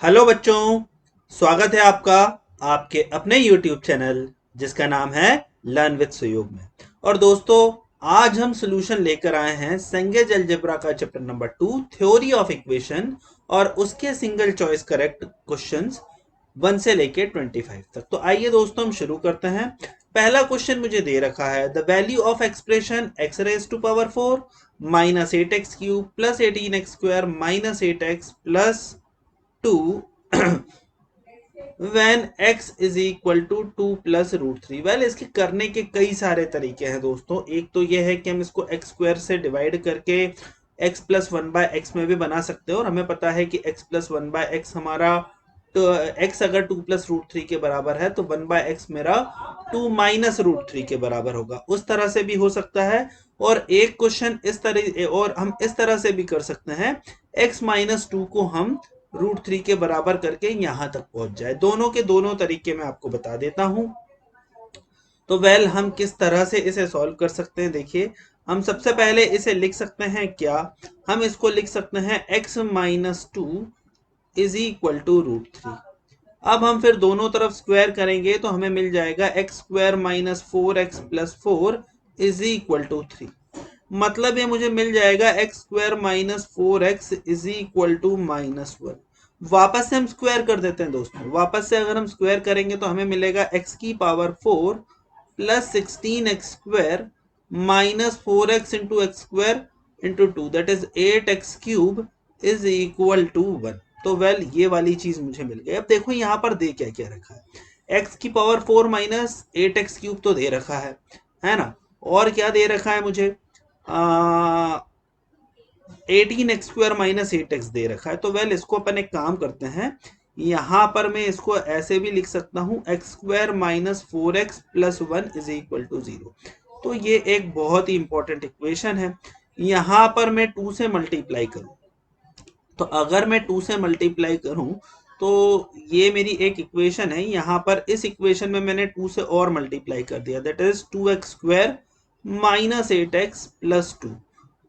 Hello बच्चों, स्वागत है आपका आपके अपने YouTube चैनल जिसका नाम है लर्न विद सुयोग में। और दोस्तों, आज हम सॉल्यूशन लेकर आए हैं सेंगेज अलजेब्रा का chapter number 2 theory of equation और उसके सिंगल चॉइस करेक्ट क्वेश्चंस 1 से लेके 25 तक। तो आइए दोस्तों हम शुरू करते हैं। पहला क्वेश्चन मुझे दे रखा है the value of expression x raise to power 4 minus 8x cube plus 18x square minus 8x plus 2 when x is equal to 2 plus root 3। Well इसके करने के कई सारे तरीके हैं दोस्तों। एक तो ये है कि हम इसको x स्क्वायर से डिवाइड करके x plus one by x में भी बना सकते हैं, और हमें पता है कि x plus one by x हमारा तो x अगर 2 प्लस रूट 3 के बराबर है तो 1 बाय एक्स मेरा 2 माइनस रूट 3 के बराबर होगा। उस तरह से भी हो सकता है। और एक क्वेश्चन इस तरह, और हम इस तरह से भी कर सकते हैं x माइनस 2 को हम रूट 3 के बराबर करके यहां तक पहुंच जाए। दोनों के दोनों तरीके मैं आपको बता देता हूं। तो वेल हम किस तरह से इसे सॉल्व कर सकते हैं, देखिए हम सबसे पहले इसे लिख सकते हैं क्या, हम इसको लिख सकते हैं x minus 2 is equal to root 3। अब हम फिर दोनों तरफ स्क्वायर करेंगे तो हमें मिल जाएगा x square minus 4x plus 4 is equal to 3। मतलब ये मुझे मिल जाएगा x square minus 4x is equal to minus 1। वापस से हम स्क्वायर कर देते हैं दोस्तों। वापस से अगर हम स्क्वायर करेंगे तो हमें मिलेगा x की power 4 plus 16x square minus 4x into x square into 2 that is 8x cube is equal to 1। तो वेल ये वाली चीज मुझे मिल गई। अब देखो यहाँ पर दे क्या क्या रखा है, x की पावर 4 माइनस 8x क्यूब तो दे रखा है ना। और क्या दे रखा है मुझे, 18x स्क्वायर माइनस 8x दे रखा है। तो वेल इसको अपन एक काम करते हैं, यहां पर मैं इसको ऐसे भी लिख सकता हूं X square minus 4x plus 1 is equal to 0। तो ये एक बहुत ही इंपॉर्टेंट इक्वेशन है। यहां पर मैं 2 से मल्टीप्लाई करूं, तो अगर मैं 2 से मल्टीप्लाई करूं तो ये मेरी एक इक्वेशन है। यहां पर इस इक्वेशन में मैंने 2 से और मल्टीप्लाई कर दिया, that is 2x square minus 8x plus 2,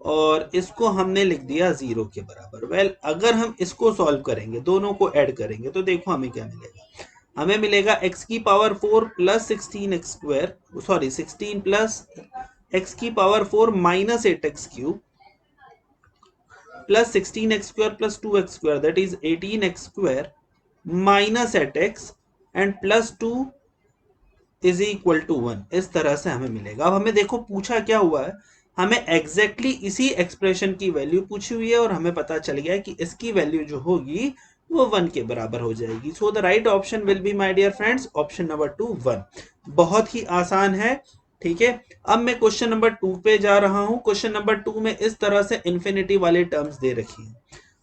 और इसको हमने लिख दिया 0 के बराबर। वेल अगर हम इसको सॉल्व करेंगे, दोनों को ऐड करेंगे, तो देखो हमें क्या मिलेगा। हमें मिलेगा x की power 4 plus 16x square, sorry 16 प्लस x की power 4 minus 8x cube plus 16x square plus 2x square that is 18x square minus 8x and plus 2 is equal to 1। इस तरह से हमें मिलेगा। अब हमें देखो पूछा क्या हुआ है, हमें एग्जैक्टली इसी एक्सप्रेशन की वैल्यू पूछी हुई है, और हमें पता चल गया कि इसकी वैल्यू जो होगी वो 1 के बराबर हो जाएगी। So the right option will be my dear friends option number 2 1। बहुत ही आसान है। ठीक है, अब मैं क्वेश्चन नंबर 2 पे जा रहा हूं। क्वेश्चन नंबर 2 में इस तरह से इंफिनिटी वाले टर्म्स दे रखी हैं।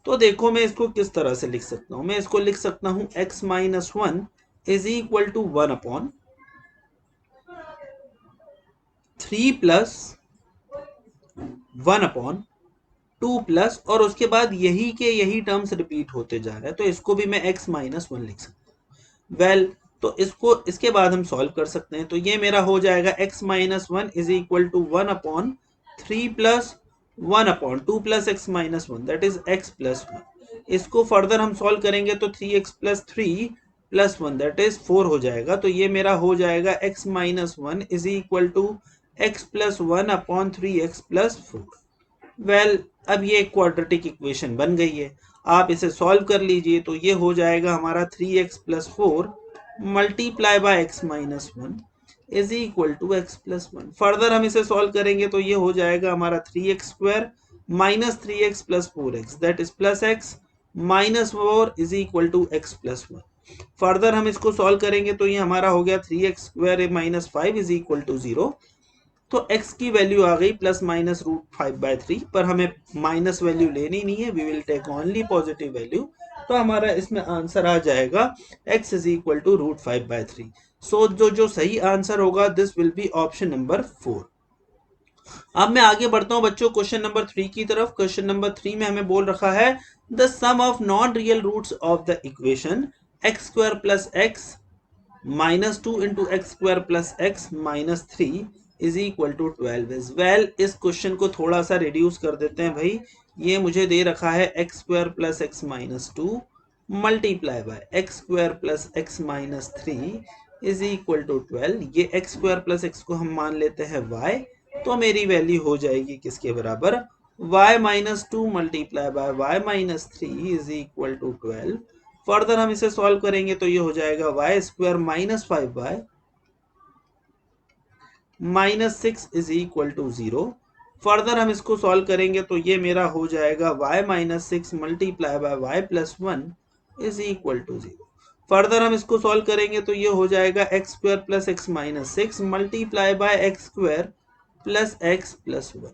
तो देखो मैं इसको किस तरह से लिख सकता हूं। मैं इसको लिख सकता हूं x minus 1 is equal to 1 upon 3 plus 1 upon 2 plus, और उसके बाद यही के यही टर्म्स रिपीट होते जा रहे हैं, तो इसको भी मैं x माइनस 1 लिख सकता हूँ। वेल तो इसको इसके बाद हम सॉल्व कर सकते हैं। तो ये मेरा हो जाएगा x minus 1 is equal to 1 upon 3 plus 1 upon 2 plus x minus 1 that is x plus 1। इसको फर्दर हम सॉल्व करेंगे तो 3x plus 3 plus 1 that is 4 हो जाएगा। तो ये मेरा हो जाएगा x minus 1 is equal to x plus 1 upon 3x plus 4। Well अब ये एक क्वाड्रेटिक इक्वेशन बन गई है। आप इसे सॉल्व कर लीजिए तो ये हो जाएगा हमारा 3x plus 4 multiply by x minus 1 is equal to x plus 1। Further हम इसे सॉल्व करेंगे तो ये हो जाएगा हमारा 3x square minus 3x plus 4x that is plus x minus 4 is equal to x plus 1। Further हम इसको सॉल्व करेंगे तो ये हमारा हो गया 3x square minus 5 is equal to 0। तो x की वैल्यू आ गई प्लस माइनस रूट 5/3, पर हमें माइनस वैल्यू लेनी नहीं है, we will take only positive value. तो हमारा इसमें आंसर आ जाएगा x is equal to root 5/3। So जो सही आंसर होगा this will be option number 4। अब मैं आगे बढ़ता हूं बच्चों क्वेश्चन नंबर 3 की तरफ। क्वेश्चन नंबर 3 में हमें बोल रखा है the sum of non real roots of the equation x square plus x minus 2 into x square plus x minus 3 is equal to 12 is. Well इस क्वेश्चन को थोड़ा सा रिड्यूस कर देते हैं भाई। ये मुझे दे रखा है x square plus x minus 2 multiply by x square plus x minus 3 is equal to 12। ये एक्स स्क्वायर प्लस एक्स को हम मान लेते हैं y, तो मेरी वैल्यू हो जाएगी किसके बराबर, y minus 2 multiply by y minus 3 is equal to 12। Further हम इसे सॉल्व करेंगे तो ये हो जाएगा y square minus 5y minus 6 is equal to 0। Further हम इसको सॉल्व करेंगे तो ये मेरा हो जाएगा y minus 6 multiply by y plus 1 is equal to 0। Further हम इसको सॉल्व करेंगे तो ये हो जाएगा x square plus x minus 6 multiply by x square plus x plus 1।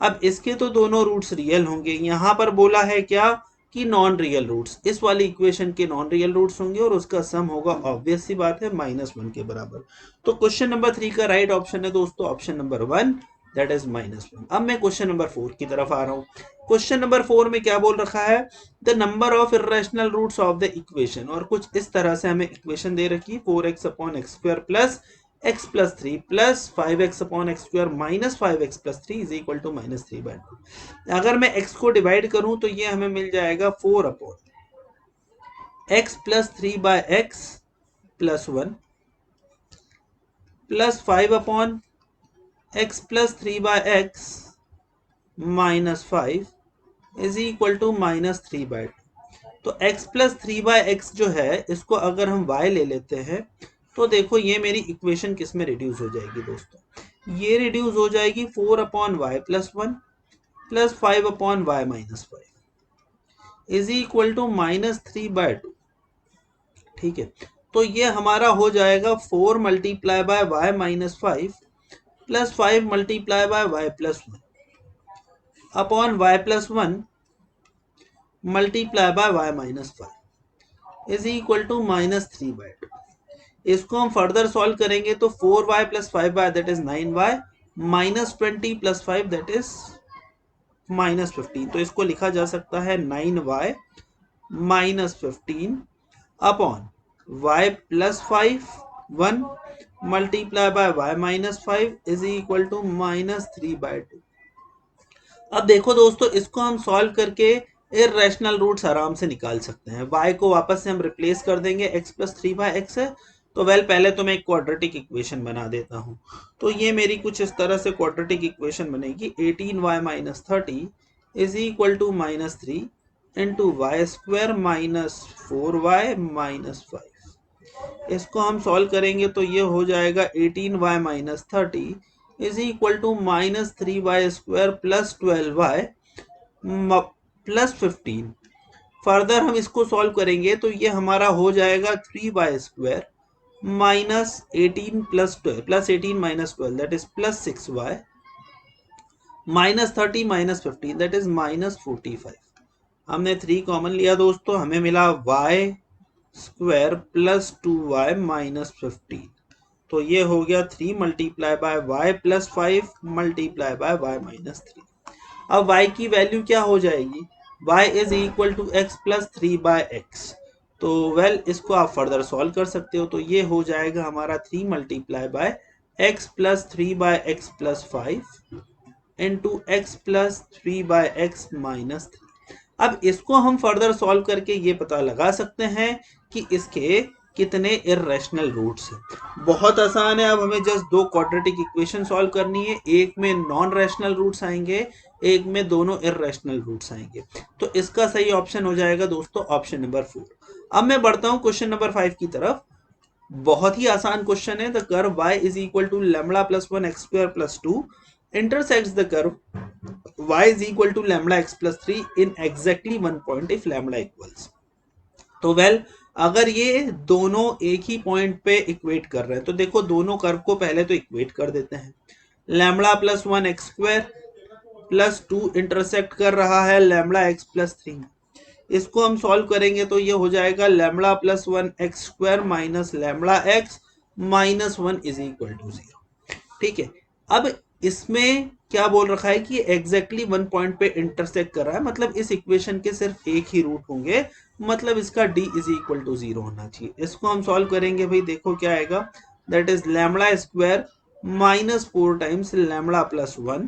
अब इसके तो दोनों रूट्स रियल होंगे, यहाँ पर बोला है क्या कि नॉन रियल रूट्स, इस वाली इक्वेशन के नॉन रियल रूट्स होंगे और उसका सम होगा, ऑब्वियस सी बात है, -1 के बराबर। तो क्वेश्चन नंबर 3 का राइट ऑप्शन है दोस्तों ऑप्शन नंबर 1, दैट इज -1। अब मैं क्वेश्चन नंबर 4 की तरफ आ रहा हूँ। क्वेश्चन नंबर 4 में क्या बोल रखा है, the number of irrational roots of the equation, और कुछ इस तरह से हमें इक्वेशन दे रखी है 4x upon x square plus x plus 3 plus 5x upon x square minus 5x plus 3 is equal to -3/2। अगर मैं x को डिवाइड करूं तो ये हमें मिल जाएगा 4 upon x plus 3 by x plus 1 plus 5 upon x plus 3 by x minus 5 is equal to -3/2। तो x प्लस 3 बाय एक्स जो है इसको अगर हम y ले लेते हैं तो देखो ये मेरी इक्वेशन किस में रिड्यूस हो जाएगी दोस्तों, ये रिड्यूस हो जाएगी 4 upon y plus 1 plus 5 upon y minus 5 is equal to -3/2। ठीक है, तो ये हमारा हो जाएगा 4 multiply by y minus 5 plus 5 multiply by y plus 1 upon y plus 1 multiply by y minus 5 is equal to -3/2। इसको हम फर्दर सॉल्व करेंगे तो 4y plus 5y that is 9y minus 20 plus 5 that is -15। तो इसको लिखा जा सकता है 9y minus 15 upon y plus 5 1 multiply by y minus 5 is equal to -3/2। अब देखो दोस्तों इसको हम सॉल्व करके इर्रेशनल रूट्स आराम से निकाल सकते हैं। y को वापस से हम रिप्लेस कर देंगे, x प्लस 3/x है तो पहले तो मैं एक क्वाड्रेटिक इक्वेशन बना देता हूं। तो ये मेरी कुछ इस तरह से क्वाड्रेटिक इक्वेशन बनेगी 18y minus 30 is equal to -3 into y square minus 4y minus 5। इसको हम सॉल्व करेंगे तो ये हो जाएगा 18y minus 30 is equal to -3y square plus 12y plus 15। Further हम इसको सॉल्व करेंगे तो ये हमारा हो जाएगा 3y square minus 18 plus 12 plus 18 minus 12 that is plus 6y minus 30 minus 15 that is -45। हमने 3 कॉमन लिया दोस्तों, हमें मिला y square plus 2y minus 15। तो ये हो गया 3 multiply by y plus 5 multiply by y minus 3। अब y की वैल्यू क्या हो जाएगी, y is equal to x plus 3 by x. तो इसको आप फर्दर सॉल्व कर सकते हो तो ये हो जाएगा हमारा 3 multiply by x plus 3 by x plus 5 into x plus 3 by x minus 3। अब इसको हम फर्दर सॉल्व करके ये पता लगा सकते हैं कि इसके कितने इर्रेशनल रूट्स हैं। बहुत आसान है, अब हमें जस्ट 2 क्वाड्रेटिक इक्वेशन सॉल्व करनी है, एक में नॉन रैशनल रूट्स आएंगे, एक में दोनों इर्रेशनल रूट्स आएंगे। तो इसका सही ऑप्शन हो जाएगा दोस्तों ऑप्शन नंबर 4। अब मैं बढ़ता हूं क्वेश्चन नंबर 5 की तरफ। बहुत ही आसान क्वेश्चन है, the curve y is equal to lambda plus 1 x square plus 2 intersects the curve y is equal to lambda x plus 3 in exactly 1 point if lambda equals। तो अगर ये दोनों एक ही पॉइंट पे इक्वेट कर रहे हैं तो देखो दोनों कर्व को पहले तो इक्वेट कर देते हैं। Lambda plus 1 x square plus 2 intersect कर रहा है लैम्बडा एक्स प्लस 3। इसको हम सॉल्व करेंगे तो ये हो जाएगा lambda plus 1 x square minus lambda x minus 1 is equal to 0। ठीक है, अब इसमें क्या बोल रखा है कि एग्जैक्टली 1 पॉइंट पे इंटरसेक्ट कर रहा है, मतलब इस इक्वेशन के सिर्फ एक ही रूट होंगे, मतलब इसका d इज इक्वल टू 0 होना चाहिए। इसको हम सॉल्व करेंगे भाई, देखो क्या आएगा, that is lambda square minus 4 times lambda plus 1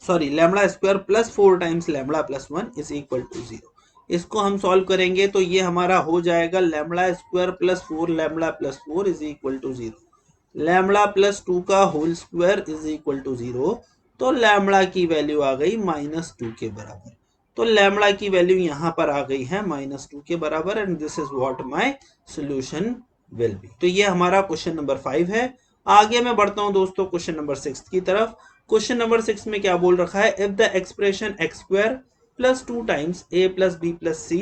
sorry lambda square plus 4 times lambda plus 1 is equal to 0। इसको हम सॉल्व करेंगे तो ये हमारा हो जाएगा lambda square plus 4 lambda plus 4 is equal to 0। Lambda plus 2 का whole square is equal to 0। तो लैम्बडा की वैल्यू आ गई -2 के बराबर। तो लैम्बडा की वैल्यू यहाँ पर आ गई है -2 के बराबर and this is what my solution will be. तो ये हमारा क्वेश्चन नंबर 5 है। आगे मैं बढ़ता हूँ दोस्तों क्वेश्चन नंबर 6 की तरफ। क्वेश्चन नंबर 6 में क्या बोल रखा है, if the expression x square plus 2 times a plus B plus c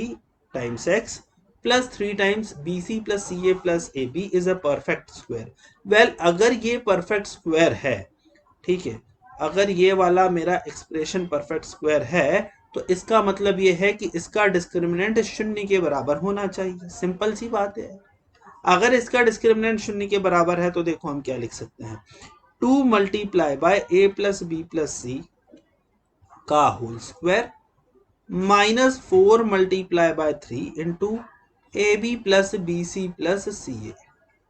times x plus 3 times b C plus C a plus a b is a perfect square. Well अगर ये perfect square है, ठीक है, अगर ये वाला मेरा expression perfect square है तो इसका मतलब ये है कि इसका डिस्क्रिमिनेंट शून्य के बराबर होना चाहिए। सिंपल सी बात है। अगर इसका डिस्क्रिमिनेंट शून्य के बराबर है तो देखो हम क्या लिख सकते हैं, 2 multiply by A plus B plus C का whole square -4 multiply by 3 into A B plus B C plus C A.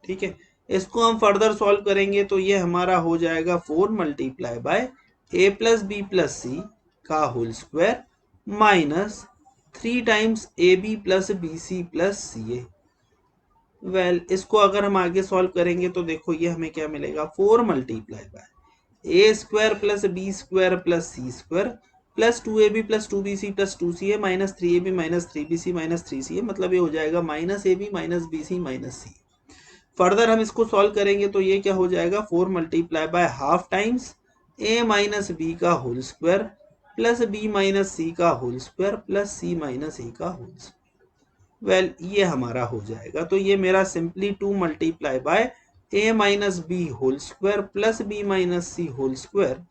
ठीक है, इसको हम फर्दर सॉल्व करेंगे तो ये हमारा हो जाएगा 4 multiply by A plus B plus C का whole square -3 times A B plus B C plus C A. Well इसको अगर हम आगे सॉल्व करेंगे तो देखो ये हमें क्या मिलेगा, 4 multiply by a square plus b square plus c square plus 2ab plus 2bc plus 2ca minus 3ab minus 3bc minus 3ca, मतलब ये हो जाएगा -ab minus bc minus c। Further हम इसको सॉल्व करेंगे तो ये क्या हो जाएगा, 4 multiply by half times a minus B का whole square plus b minus C का whole square plus c minus a का होल स्क्वायर। वेल ये हमारा हो जाएगा। तो ये मेरा simply 2 multiply by A minus B whole square plus B minus C whole square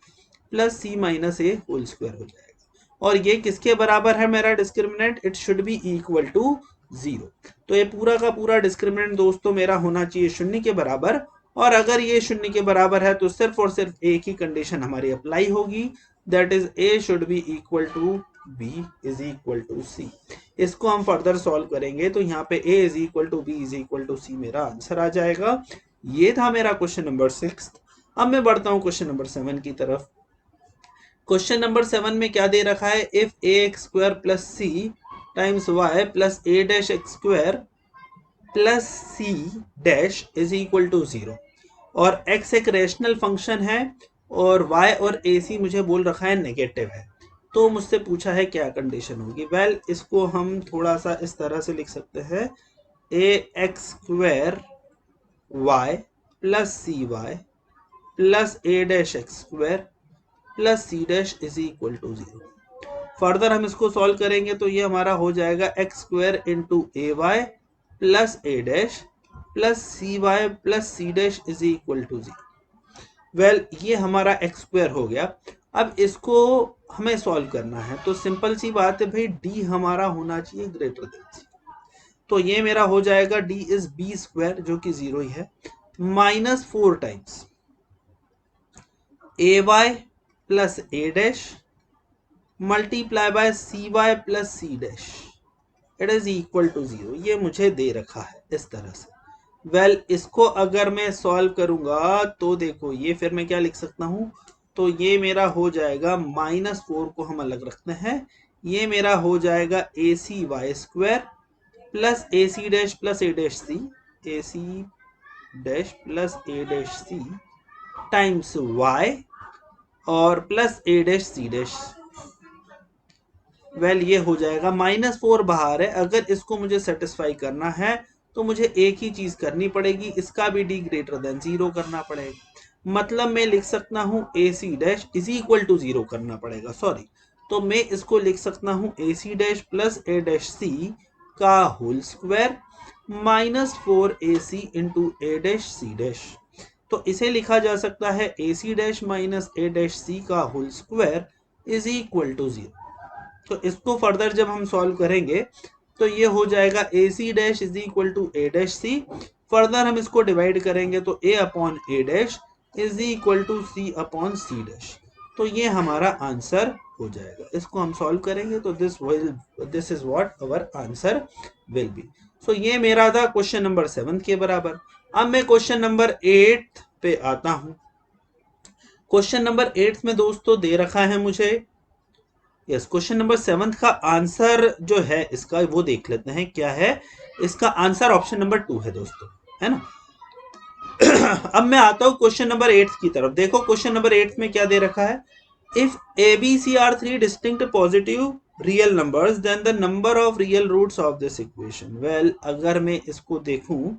plus C minus A whole square हो जाएगा। और ये किसके बराबर है मेरा discriminant, it should be equal to 0। तो ये पूरा का पूरा डिस्क्रिमिनेंट दोस्तों मेरा होना चाहिए शून्य के बराबर। और अगर ये शून्य के बराबर है तो सिर्फ और सिर्फ एक ही कंडीशन हमारी अप्लाई होगी, that is A should be equal to B is equal to C. इसको हम फर्दर सॉल्व करेंगे तो यहाँ पे a is equal to B is equal to C मेरा आंसर आ जाएगा। ये था मेरा क्वेश्चन नंबर 6। अब मैं बढ़ता हूँ क्वेश्चन नंबर 7 की तरफ। क्वेश्चन नंबर 7 में क्या दे रखा है, if a x square plus c times y plus A dash x square plus C dash is equal to 0 और x एक रेशनल फंक्शन है और y और ac मुझे बोल रखा है नेगेटिव है, तो मुझसे पूछा है क्या कंडीशन होगी। वेल इसको हम थोड़ा सा इस तरह से लिख सकते हैं, A x square Y plus C Y plus A dash x square plus C dash is equal to 0। Further हम इसको सॉल्व करेंगे तो ये हमारा हो जाएगा x square into A Y plus A dash plus C Y plus C dash is equal to 0। Well ये हमारा एक्स स्क्वायर हो गया। अब इसको हमें सॉल्व करना है तो सिंपल सी बात है भाई, डी हमारा होना चाहिए ग्रेटर देन सी। तो ये मेरा हो जाएगा डी इज बी स्क्वायर जो कि 0 ही है -4 times a Y plus A dash multiply by c Y plus C dash it is equal to 0। ये मुझे दे रखा है इस तरह से। वेल इसको अगर मैं सॉल्व करूंगा तो देखो ये फिर मैं क्या लिख सकता हूं, तो ये मेरा हो जाएगा -4 को हम अलग रखते हैं, ये मेरा हो जाएगा A C Y square plus A C dash plus A dash C, A C dash plus A dash C times Y और प्लस ए डैश सी डैश। वेल ये हो जाएगा -4 बाहर है, अगर इसको मुझे सेटिस्फाई करना है तो मुझे एक ही चीज करनी पड़ेगी, इसका भी डी ग्रेटर देन 0 करना पड़ेगा। मतलब मैं लिख सकता हूं ए सी डैश इज इक्वल टू 0 करना पड़ेगा, सॉरी। तो मैं इसको लिख सकता हूं ए सी डैश प्लस ए डैश सी का whole square -4 a c into a dash c dash. तो इसे लिखा जा सकता है a C dash minus a dash c का whole square is equal to 0। तो इसको फर्दर जब हम सॉल्व करेंगे तो ये हो जाएगा A C dash is equal to A dash C. Further हम इसको डिवाइड करेंगे तो A upon A dash is equal to C upon C dash. तो ये हमारा आंसर हो जाएगा। इसको हम सॉल्व करेंगे तो this is what our answer will be. So ये मेरा था क्वेश्चन नंबर 7 के बराबर। अब मैं क्वेश्चन नंबर 8 पे आता हूं। क्वेश्चन नंबर 8 में दोस्तों दे रखा है मुझे, यस क्वेश्चन नंबर 7 का आंसर जो है इसका वो देख लेते हैं क्या है। इसका आंसर ऑप्शन नंबर 2 है दोस्तों, है ना। अब मैं आता हूं क्वेश्चन नंबर 8 की तरफ। देखो क्वेश्चन नंबर 8 में क्या दे रखा है, if a b c are three distinct positive real numbers then the number of real roots of this equation. Well अगर मैं इसको देखूं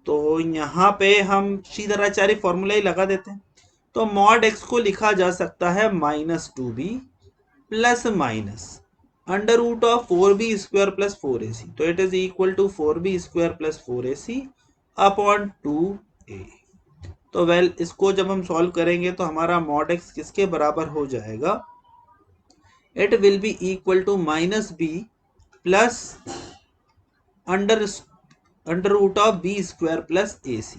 तो यहाँ पे हम श्रीधराचार्य फॉर्मूला ही लगा देते हैं। तो मॉड एक्स को लिखा जा सकता है -2b plus minus under root of 4b square plus 4ac। तो it is equal to 4b square plus 4ac upon 2a। तो वेल इसको जब हम सॉल्व करेंगे तो हमारा मॉड एक्स किसके बराबर हो जाएगा, it will be equal to -b plus under root of b square plus ac।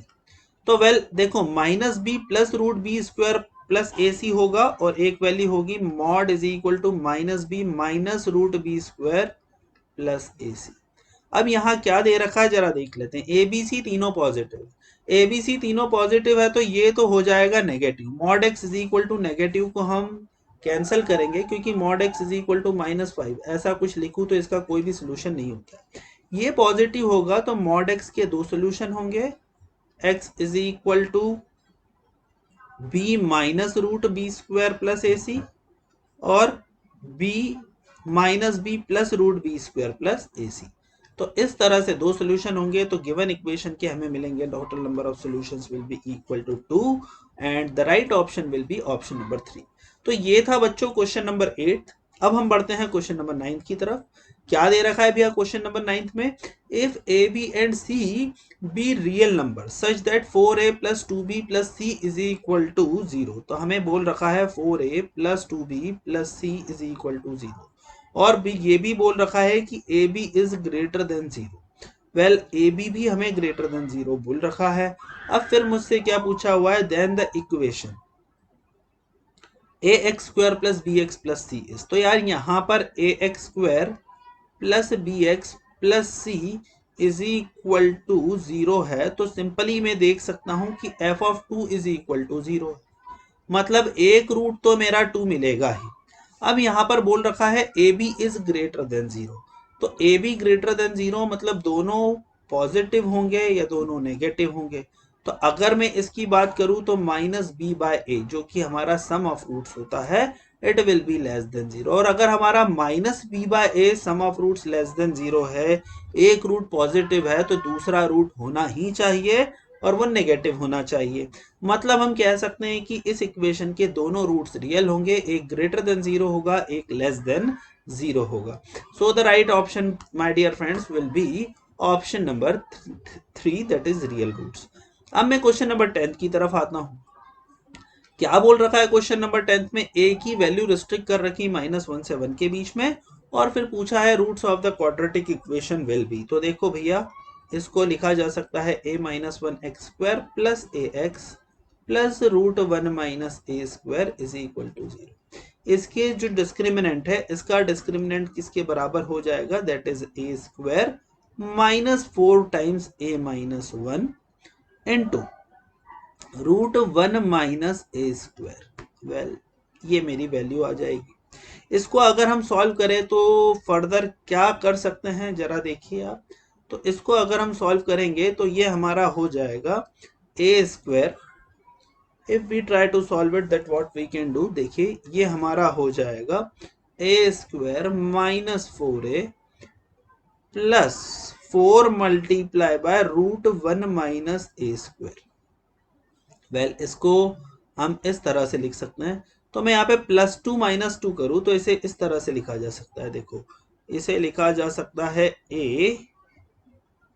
तो वेल देखो -b plus root B square plus ac होगा और एक वैल्यू होगी mod is equal to -b minus root B square plus ac। अब यहाँ क्या दे रखा है जरा देख लेते हैं। ए बी सी तीनों पॉजिटिव, ए बी सी तीनों पॉजिटिव है तो ये तो हो जाएगा negative. Mod x is equal to negative को हम कैंसिल करेंगे क्योंकि mod x is equal to -5 ऐसा कुछ लिखूं तो इसका कोई भी सोल्यूशन नहीं होता। ये पॉजिटिव होगा तो मॉड एक्स के दो सोल्यूशन होंगे, x is equal to B minus root B square plus A C और b minus B plus root B square plus ए सी। तो इस तरह से दो सोल्यूशन होंगे तो गिवन इक्वेशन के हमें मिलेंगे total number of solutions will be equal to 2 and the right option will be option number 3। तो ये था बच्चों क्वेश्चन नंबर 8। अब हम बढ़ते हैं क्वेश्चन नंबर 9 की तरफ। क्या दे रखा है भैया क्वेश्चन नंबर 9 में, if a b and c be real number such that 4a plus 2b plus c is equal to 0। तो हमें बोल रखा है 4a plus 2b plus c is equal to 0 और भी ये भी बोल रखा है कि a b is greater than 0। Well a b भी हमें ग्रेटर देन 0 बोल रखा है। अब फिर मुझसे क्या पूछा हुआ है, then the equation A x square plus B x plus C is. तो यार यहाँ पर A x square plus B x plus C is equal to 0 है तो सिंपली मैं देख सकता हूं कि F of 2 is equal to 0, मतलब एक रूट तो मेरा 2 मिलेगा ही। अब यहाँ पर बोल रखा है a b is greater than 0। तो ए बी ग्रेटर देन 0 मतलब दोनों पॉजिटिव होंगे या दोनों नेगेटिव होंगे। तो अगर मैं इसकी बात करूं तो -b बाय ए जो कि हमारा सम ऑफ रूट्स होता है it will be less than 0। और अगर हमारा -b by a sum of roots less than 0 है, एक रूट पॉजिटिव है तो दूसरा रूट होना ही चाहिए और वो नेगेटिव होना चाहिए। मतलब हम कह सकते हैं कि इस इक्वेशन के दोनों रूट्स रियल होंगे, एक ग्रेटर देन 0 होगा एक लेस देन 0 होगा। So the right option my dear friends will be option number 3 that is real roots. अब मैं क्वेश्चन नंबर 10 की तरफ आता हूं। क्या बोल रखा है क्वेश्चन नंबर 10 में, ए की वैल्यू रिस्ट्रिक्ट कर रखी -1 से 1 के बीच में और फिर पूछा है roots of the quadratic equation will be. तो देखो भैया इसको लिखा जा सकता है a minus 1 x square plus a x plus root 1 minus A square is equal to 0। इसके जो डिस्क्रिमिनेंट है इसका डिस्क्रिमिनेंट किसके बराबर हो जाएगा, that is a square minus 4 times a minus 1 into root 1 minus A square. Well ये मेरी वैल्यू आ जाएगी। इसको अगर हम सॉल्व करें तो फर्दर क्या कर सकते हैं जरा देखिए आप। तो इसको अगर हम सॉल्व करेंगे तो ये हमारा हो जाएगा ए square, if we try to solve it that what we can do, देखिए ये हमारा हो जाएगा ए square minus 4a plus 4 multiply by root 1 minus A square. Well इसको हम इस तरह से लिख सकते हैं। तो मैं यहाँ पे +2 -2 करूं तो इसे इस तरह से लिखा जा सकता है। देखो इसे लिखा जा सकता है a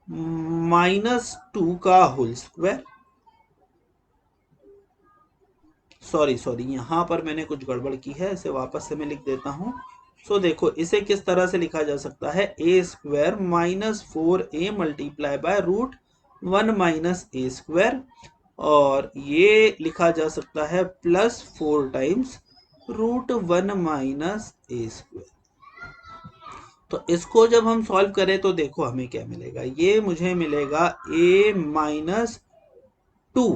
-2 का होल स्क्वायर। सॉरी यहां पर मैंने कुछ गड़बड़ की है, इसे वापस से मैं लिख देता हूं। सो देखो इसे किस तरह से लिखा जा सकता है, a square -4a multiply by root 1 minus A square और ये लिखा जा सकता है +4 टाइम्स रूट 1 माइनस ए स्क्वायर। तो इसको जब हम सॉल्व करें तो देखो हमें क्या मिलेगा, ये मुझे मिलेगा a minus 2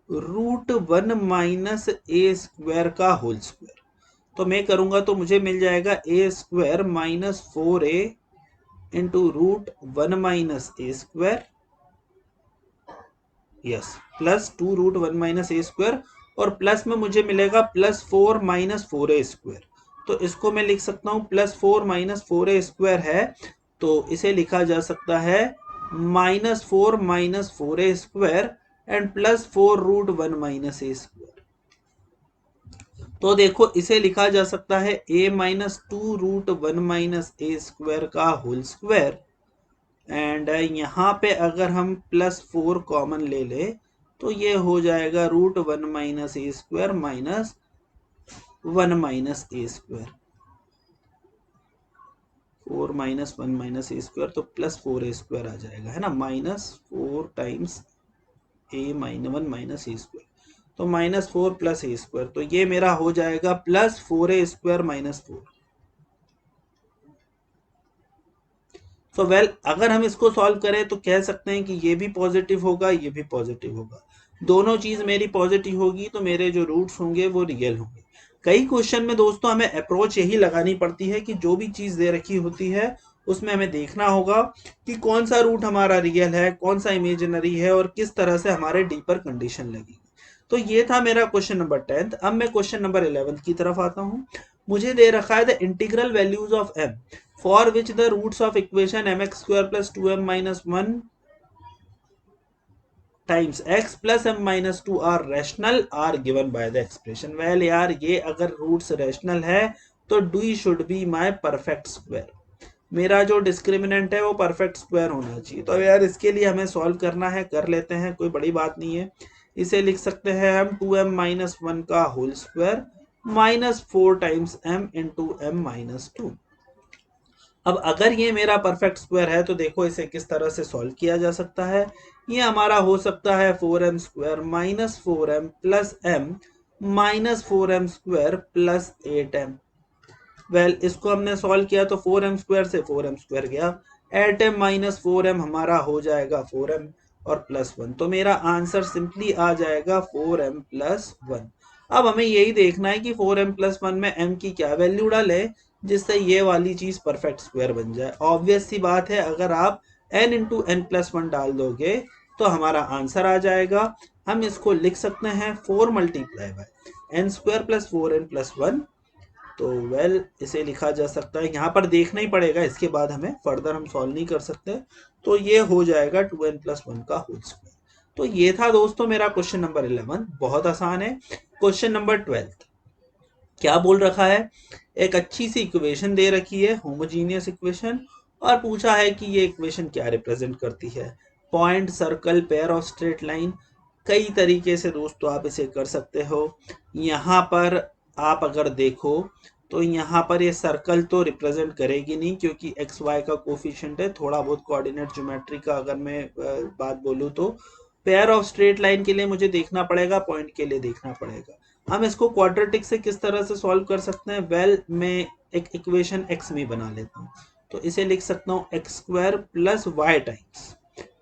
root 1 minus A square का होल स्क्वायर। तो मैं करूंगा तो मुझे मिल जाएगा ए square minus 4a into root 1 minus ए square, yes, plus 2 root 1 minus ए स्क्वायर, और प्लस में मुझे मिलेगा प्लस 4 माइनस 4a स्क्वायर। तो इसको मैं लिख सकता हूं प्लस 4 माइनस 4a स्क्वायर है, तो इसे लिखा जा सकता है -4 square and plus 4 root 1 minus A square. तो देखो इसे लिखा जा सकता है a minus 2 root 1 minus A square का होल स्क्वायर, एंड यहाँ पे अगर हम प्लस 4 कॉमन ले ले तो ये हो जाएगा रूट 1 माइनस ए स्क्वायर माइनस 1 माइनस ए स्क्वायर, 4 माइनस 1 माइनस ए स्क्वायर, तो प्लस 4 ए स्क्वायर आ जाएगा, है ना, माइनस 4 टाइम्स ए माइनस 1 माइनस ए स्क्वायर, तो माइनस 4 प्लस ए स्क्वायर, तो ये मेरा हो जाएगा प्लस 4a स्क्वायर माइनस 4। तो वेल अगर हम इसको सॉल्व करें तो कह सकते हैं कि ये भी पॉजिटिव होगा, ये भी पॉजिटिव होगा, दोनों चीज मेरी पॉजिटिव होगी, तो मेरे जो रूट्स होंगे वो रियल होंगे। कई क्वेश्चन में दोस्तों हमें अप्रोच यही लगानी पड़ती है कि जो भी चीज दे रखी होती है उसमें हमें देखना होगा कि कौन सा रूट हमारा रियल है, कौन सा इमेजिनरी है, और किस तरह से हमारे डीपर कंडीशन लगेगी। तो ये था मेरा क्वेश्चन नंबर 10th। अब मैं क्वेश्चन नंबर 11th की तरफ आता हूँ। मुझे दे रखा है the integral values of m for which the roots of equation mx square plus 2m minus 1 times x plus m minus 2 are rational are given by the expression. Well यार, ये अगर रूट्स रैशनल है तो d should be my perfect square, मेरा जो discriminant है वो perfect square होना चाहिए। तो यार इसके लिए हमें सॉल्व करना है, कर लेते हैं, कोई बड़ी बात नहीं है। इसे लिख सकते हैं हम 2m माइनस 1 का whole square minus 4 times m into m minus 2। अब अगर ये मेरा परफेक्ट स्क्वायर है तो देखो इसे किस तरह से सॉल्व किया जा सकता है। ये हमारा हो सकता है 4m square minus 4m plus m minus 4m square plus 8m। Well इसको हमने सॉल्व किया तो 4m स्क्वायर से 4m स्क्वायर गया, 8m माइनस 4m हमारा हो जाएगा 4m और प्लस 1, तो मेरा आंसर सिंपली आ जाएगा 4m प्लस 1। अब हमें यही देखना है कि 4m प्लस 1 में m की क्या वैल्यू डाले जिससे ये वाली चीज परफेक्ट स्क्वायर बन जाए। ऑब्वियस सी बात है, अगर आप n इंटू एन प्लस 1 डाल दोगे तो हमारा आंसर आ जाएगा। हम इसको लिख सकते हैं 4 multiply by n square plus 4n plus 1। तो वेल इसे लिखा जा सकता है, यहाँ पर देखना ही पड़ेगा, इसके बाद हमें फर्दर हम सॉल्व नहीं कर सकते। तो ये हो जाएगा 2n प्लस 1 का होल स्क्वायर। तो ये था दोस्तों मेरा क्वेश्चन नंबर 11, बहुत आसान है। क्वेश्चन नंबर 12 क्या बोल रखा है, एक अच्छी सी इक्वेशन दे रखी है, होमोजीनियस इक्वेशन, और पूछा है कि ये इक्वेशन क्या रिप्रेजेंट करती है। Point, circle, pair of straight line, कई तरीके से दोस्तों आप इसे कर सकते हो। यहाँ पर आप अगर देखो तो यहाँ पर ये सर्कल तो रिप्रेजेंट करेगी नहीं क्योंकि एक्स वाई का कोफिशिएंट है, थोड़ा बहुत कोऑर्डिनेट ज्योमेट्री का अगर मैं बात बोलूँ तो। पेयर ऑफ स्ट्रेट लाइन के लिए मुझे देखना पड़ेगा, पॉइंट के लिए देखना पड़ेगा। हम इसको क्वाड्रेटिक से किस तरह से सॉल्व कर सकते हैं, वेल मैं एक इक्वेशन एक्स में बना लेता हूँ। तो इसे लिख सकता हूँ x square plus y times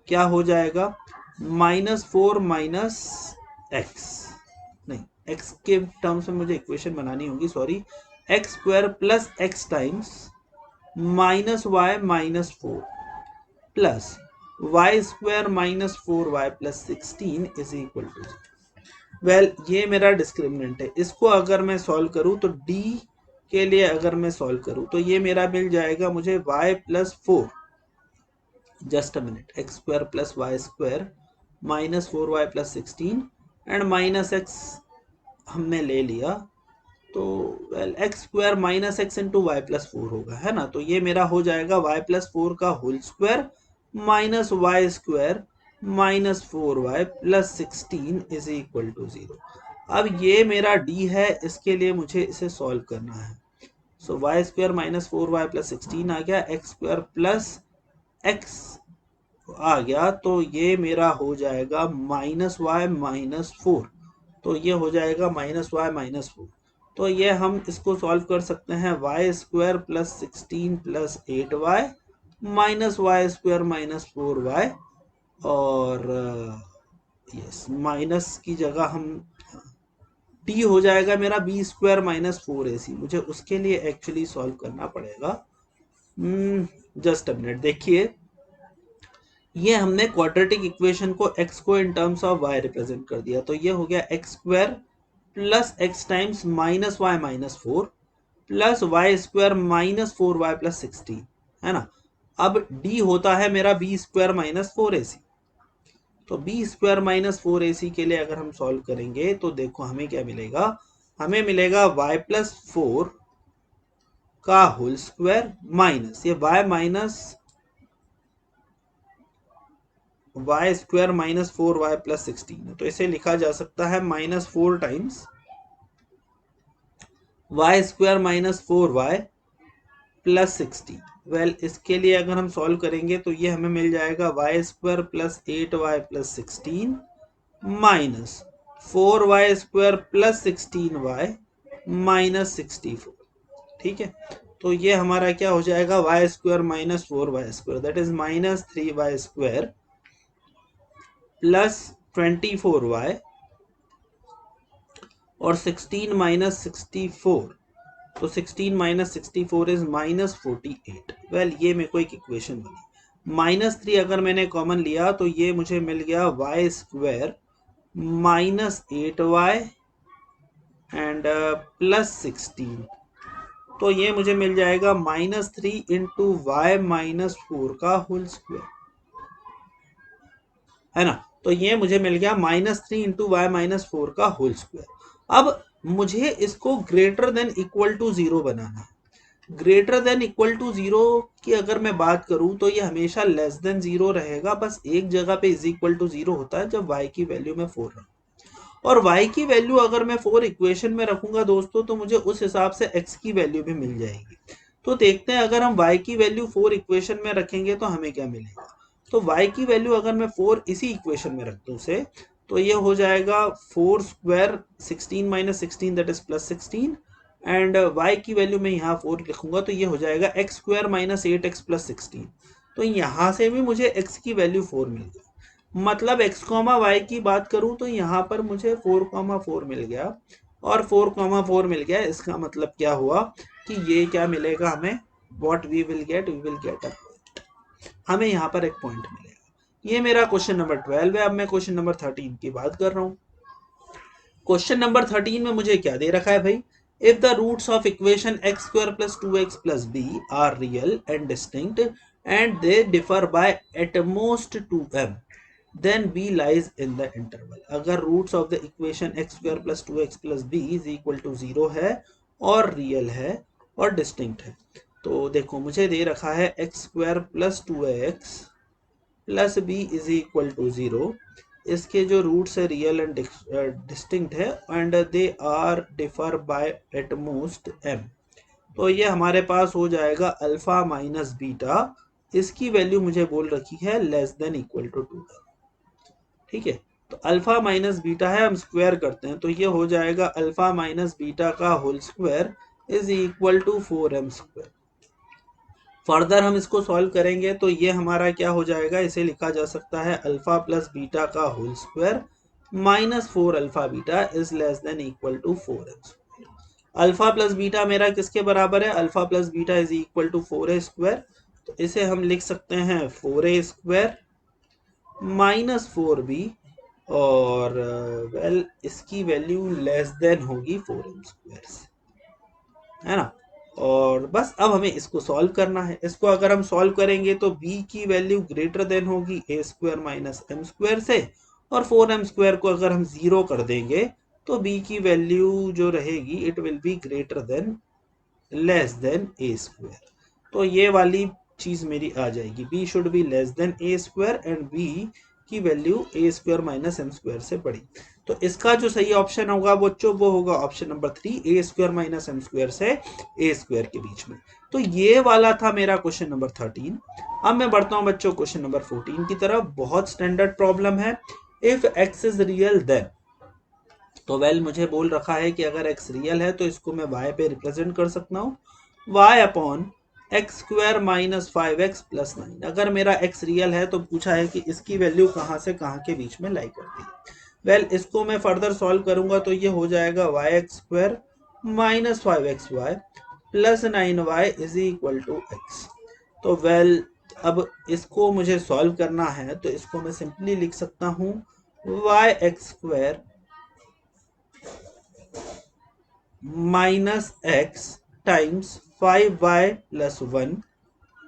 क्या हो जाएगा, -4 माइनस एक्स, नहीं एक्स के टर्म्स में मुझे इक्वेशन बनानी होगी, sorry, x square plus x times minus y minus 4 plus y square minus 4y plus 16 is equal to 0। Well ये मेरा डिस्क्रिमिनेंट है, इसको अगर मैं सॉल्व करूं तो d के लिए अगर मैं सॉल्व करूं तो ये मेरा मिल जाएगा मुझे y plus 4, just a minute, x square plus y square minus 4y plus 16 and minus x हमने ले लिया, तो well x square minus x into y plus 4 होगा, है ना। तो ये मेरा हो जाएगा y प्लस 4 का whole square minus y square minus 4y plus 16 is equal to 0। अब ये मेरा d है, इसके लिए मुझे इसे सॉल्व करना है। So y square minus 4y plus 16 आ गया, एक्स स्क्वायर प्लस एक्स आ गया, तो ये मेरा हो जाएगा माइनस वाई माइनस 4, तो ये हो जाएगा माइनस वाई माइनस 4। तो ये हम इसको सॉल्व कर सकते हैं, y square plus 16 plus 8y minus y square minus 4y, और यस, माइनस की जगह हम डी हो जाएगा मेरा बी स्क्वायर माइनस 4ac। मुझे उसके लिए एक्चुअली सॉल्व करना पड़ेगा। जस्ट अ मिनट, देखिए ये हमने क्वाड्रेटिक इक्वेशन को x को in terms of y represent कर दिया, तो ये हो गया x square plus x times minus y minus 4 plus y square minus 4y plus 16, है ना। अब d होता है मेरा बी स्क्वायर माइनस 4ac। तो बी स्क्वायर माइनस 4ac के लिए अगर हम सॉल्व करेंगे तो देखो हमें क्या मिलेगा, हमें मिलेगा y प्लस 4 का होल स्क्वायर माइनस ये y minus y square minus 4y plus 16 है, तो इसे लिखा जा सकता है minus 4 times y square minus 4y plus 16। Well इसके लिए अगर हम सॉल्व करेंगे तो ये हमें मिल जाएगा y square plus 8y plus 16 minus 4y square plus 16y minus 64। ठीक है, तो ये हमारा क्या हो जाएगा, y square minus 4y square that is minus 3y square plus 24y और 16 माइनस 64, तो 16 माइनस 64 इज माइनस 48। वेल ये मेरे को एक इक्वेशन बनी। माइनस 3 अगर मैंने कॉमन लिया तो ये मुझे मिल गया y square minus 8y and plus 16, तो ये मुझे मिल जाएगा माइनस 3 इंटू वाई माइनस 4 का होल स्क्वायर, है ना। तो ये मुझे मिल गया माइनस 3 इंटू वाई माइनस 4 का होल स्क्वायर। अब मुझे इसको ग्रेटर देन इक्वल टू 0 बनाना है। ग्रेटर देन इक्वल टू 0 की अगर मैं बात करूं तो ये हमेशा लेस देन 0 रहेगा, बस एक जगह पे इज इक्वल टू 0 होता है जब y की वैल्यू में 4 रखूं। और y की वैल्यू अगर मैं 4 इक्वेशन में रखूंगा दोस्तों तो मुझे उस हिसाब से x की वैल्यू भी मिल जाएगी। तो देखते हैं अगर हम y की वैल्यू 4 इक्वेशन में रखेंगे तो हमें क्या मिलेगा। तो y की वैल्यू अगर मैं 4 इसी इक्वेशन में रख दूं उसे, तो ये हो जाएगा 4 square 16 minus 16 that is plus 16 and y की वैल्यू में यहाँ 4 लिखूंगा तो ये हो जाएगा x square minus 8x plus 16। तो यहाँ से भी मुझे x की वैल्यू 4 मिल गई। मतलब x कॉमा वाई की बात करूं तो यहाँ पर मुझे 4,4 मिल गया और 4,4 मिल गया। इसका मतलब क्या हुआ कि ये क्या मिलेगा हमें, what we will get a point, हमें यहाँ पर एक पॉइंट मिलेगा। ये मेरा क्वेश्चन नंबर 12 है। अब मैं क्वेश्चन नंबर 13 की बात कर रहा हूँ। क्वेश्चन नंबर 13 में मुझे क्या दे रखा है भाई, if the roots of equation x square plus 2x plus b are real and distinct and they differ by at most 2m then b lies in the interval। अगर roots of the equation x square plus 2x plus b is equal to 0 है और real है और distinct है, तो देखो मुझे दे रखा है x square plus 2x plus b is equal to 0। इसके जो रूट्स है रियल एंड डिस्टिंक्ट है and they are differ by at most m। तो ये हमारे पास हो जाएगा अल्फा माइनस बीटा, इसकी वैल्यू मुझे बोल रखी है लेस देन इक्वल टू 2। ठीक है, तो अल्फा माइनस बीटा है, हम स्क्वायर करते हैं तो ये हो जाएगा अल्फा माइनस बीटा का whole square is equal to 4m square. Further हम इसको सॉल्व करेंगे तो ये हमारा क्या हो जाएगा, इसे लिखा जा सकता है अल्फा प्लस बीटा का whole square minus 4 alpha beta is less than equal to 4m square. Alpha plus beta मेरा किसके बराबर है, alpha plus beta is equal to 4a square, तो इसे हम लिख सकते हैं 4a स्क्वायर माइनस 4b और वेल इसकी वैल्यू लेस देन होगी 4m स्क्वायर से, है ना। और बस अब हमें इसको सॉल्व करना है। इसको अगर हम सॉल्व करेंगे तो b की वैल्यू ग्रेटर देन होगी a square minus m square से, और 4m स्क्वायर को अगर हम 0 कर देंगे तो b की वैल्यू जो रहेगी it will be greater than less than a square. तो ये वाली चीज मेरी आ जाएगी, b should be less then a square and b की value a square minus m square से बड़ी। तो इसका जो सही ऑप्शन होगा बच्चों वो होगा option number 3, a square minus m square से a स्क्वायर के बीच में। तो ये वाला था मेरा क्वेश्चन नंबर 13। अब मैं बढ़ता हूं बच्चों क्वेश्चन नंबर 14 की तरफ। बहुत स्टैंडर्ड प्रॉब्लम है। If x is real then, तो वेल मुझे बोल रखा है कि अगर x रियल है तो इसको मैं y पे रिप्रेजेंट कर सकता हूँ, y upon x square minus 5x plus 9। अगर मेरा x रियल है तो पूछा है कि इसकी वैल्यू कहाँ से कहाँ के बीच में लाई करती है। वेल इसको मैं फर्दर सॉल्व करूंगा तो ये हो जाएगा yx square minus 5xy plus 9y is equal to x। तो वेल अब इसको मुझे सॉल्व करना है तो इसको मैं सिंपली लिख सकता हूँ yx square minus x times 5y plus 1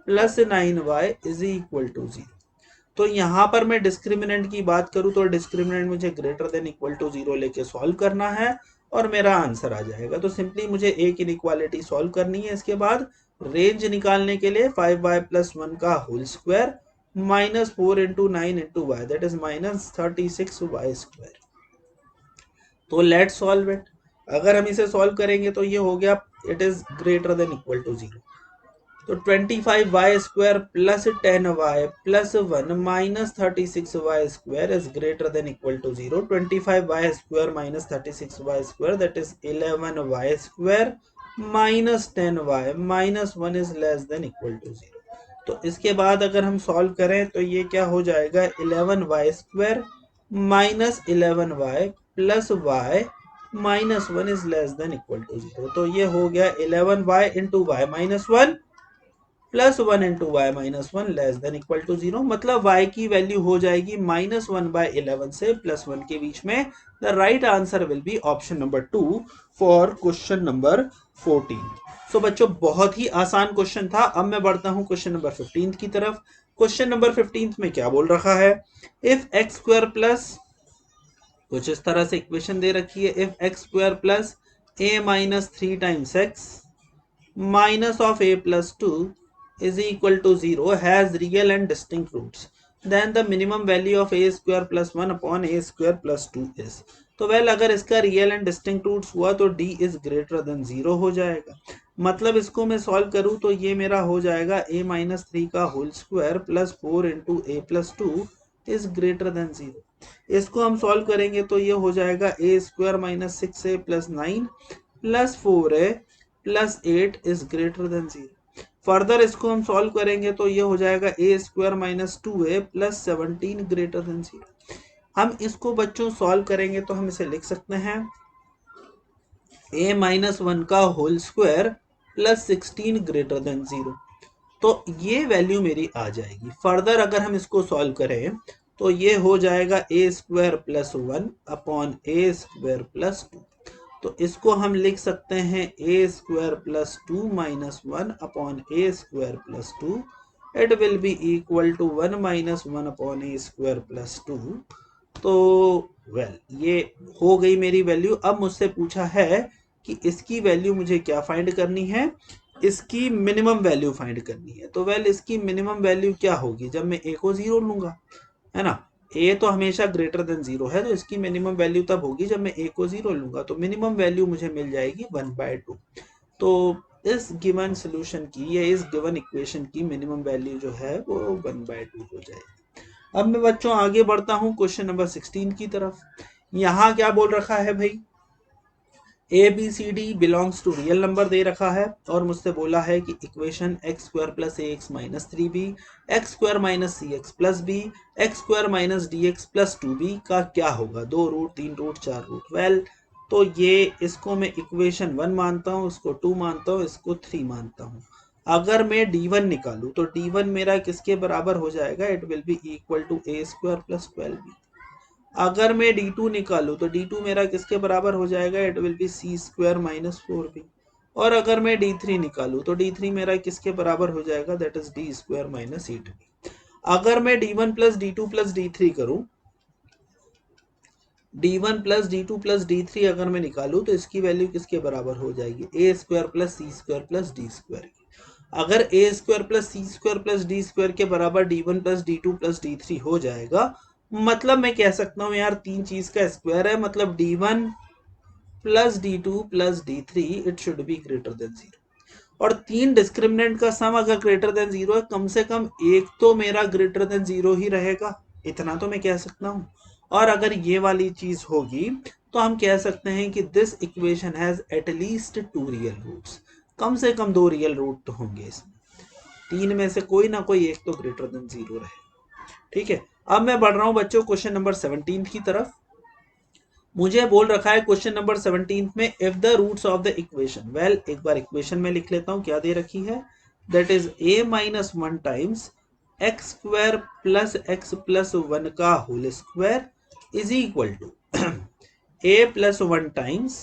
plus 9y is equal to 0। तो यहाँ पर मैं डिस्क्रिमिनेंट की बात करूँ तो डिस्क्रिमिनेंट मुझे ग्रेटर देन इक्वल टू 0 लेके सॉल्व करना है और मेरा आंसर आ जाएगा। तो सिंपली मुझे एक इनइक्वालिटी सॉल्व करनी है। इसके बाद रेंज निकालने के लिए 5y प्लस 1 का whole square minus 4 into 9 into y that is minus 36y square. तो लेट सॉल्व इट। अगर हम इसे सॉल्व करेंगे तो ये हो गया it is greater than equal to 0। तो 25y square plus 10y plus 1 minus 36y square is greater than equal to 0। 25y square minus 36y square that is 11y square minus 10y minus 1 is less than equal to 0। तो इसके बाद अगर हम solve करें तो ये क्या हो जाएगा 11y square minus 11y plus y minus 1 is less than equal to 0। तो ये हो गया 11y into y minus 1 plus 1 into y minus 1 less than equal to 0। मतलब y की वैल्यू हो जाएगी माइनस 1 बाय 11 से प्लस 1 के बीच में। The right answer will be option number 2 for question number 14। सो बच्चों बहुत ही आसान क्वेश्चन था। अब मैं बढ़ता हूं क्वेश्चन नंबर 15 की तरफ। क्वेश्चन नंबर 15 में क्या बोल रखा है, इफ एक्स स्क्वायर प्लस, कुछ इस तरह से इक्वेशन दे रखी है, if x square plus a minus 3 times x minus of a plus 2 is equal to 0 has real and distinct roots, then the minimum value of a square plus 1 upon a square plus 2 is। तो well अगर इसका real and distinct roots हुआ तो d is greater than 0 हो जाएगा। मतलब इसको मैं सॉल्व करूं तो ये मेरा हो जाएगा a माइनस 3 का whole square plus 4 into a plus 2 is greater than 0। इसको हम सॉल्व करेंगे तो ये हो जाएगा a square minus 6a plus 9 plus 4a plus 8 is greater than 0। Further इसको हम सॉल्व करेंगे तो ये हो जाएगा a square minus 2a plus 17 greater than 0। हम इसको बच्चों सॉल्व करेंगे तो हम इसे लिख सकते हैं a माइनस 1 का whole square plus 16 greater than 0। तो ये वैल्यू मेरी आ जाएगी। फर्दर अगर हम इसको सॉल्व करें तो ये हो जाएगा a square plus 1 upon a square plus 2। तो इसको हम लिख सकते हैं a square plus 2 minus 1 upon a square plus 2। It will be equal to 1 minus 1 upon a square plus 2। तो वेल ये हो गई मेरी वैल्यू। अब मुझसे पूछा है कि इसकी वैल्यू मुझे क्या फाइंड करनी है, इसकी मिनिमम वैल्यू फाइंड करनी है। तो वेल इसकी मिनिमम वैल्यू क्या होगी, जब मैं a को 0 लूंगा, है ना, a तो हमेशा ग्रेटर देन 0 है, तो इसकी मिनिमम वैल्यू तब होगी जब मैं a को 0 लूंगा। तो मिनिमम वैल्यू मुझे मिल जाएगी 1/2। तो इस गिवन सोल्यूशन की या इस गिवन इक्वेशन की मिनिमम वैल्यू जो है वो 1/2 हो जाएगी। अब मैं बच्चों आगे बढ़ता हूं क्वेश्चन नंबर 16 की तरफ। यहां क्या बोल रखा है भाई, a b c d belongs to real number दे रखा है और मुझसे बोला है कि equation x square plus a x minus 3b, x square minus c x plus B, x square minus d x plus 2b का क्या होगा, 2 रूट 3 रूट 4 रूट। वेल तो ये इसको मैं इक्वेशन 1 मानता हूँ, इसको 2 मानता हूँ, इसको 3 मानता हूँ। अगर मैं d1 निकालूं तो d1 मेरा किसके बराबर हो जाएगा, it will be equal to a square plus 12b। अगर मैं d2 निकालूं तो d2 मेरा किसके बराबर हो जाएगा, it will be c square minus 4b। और अगर मैं d3 निकालूं तो d3 मेरा किसके बराबर हो जाएगा, that is D square minus 8b। अगर मैं d1 plus d2 plus d3 करूं, d1 plus d2 plus d3 अगर मैं निकालूं तो इसकी वैल्यू किसके बराबर हो जाएगी, ए square plus c square plus D square. अगर ए square plus c square plus D square के बराबर d1 plus d2 plus d3 हो जाएगा, मतलब मैं कह सकता हूं यार तीन चीज का स्क्वायर है, मतलब d1 plus d2 plus d3 it should be greater than 0। और तीन डिस्क्रिमिनेंट का सम अगर ग्रेटर देन 0 है, कम से कम एक तो मेरा ग्रेटर देन 0 ही रहेगा, इतना तो मैं कह सकता हूं। और अगर ये वाली चीज होगी तो हम कह सकते हैं कि this equation has at least 2 real roots, कम से कम 2 रियल रूट तो होंगे इसमें। तीन में से कोई ना कोई एक तो ग्रेटर देन 0 रहे। ठीक है, अब मैं बढ़ रहा हूं बच्चों क्वेश्चन नंबर 17 की तरफ। मुझे बोल रखा है क्वेश्चन नंबर 17 में if the roots of the equation, well एक बार इक्वेशन में लिख लेता हूं क्या दे रखी है, that is a minus 1 times x square plus x plus 1 का whole square is equal to a plus 1 times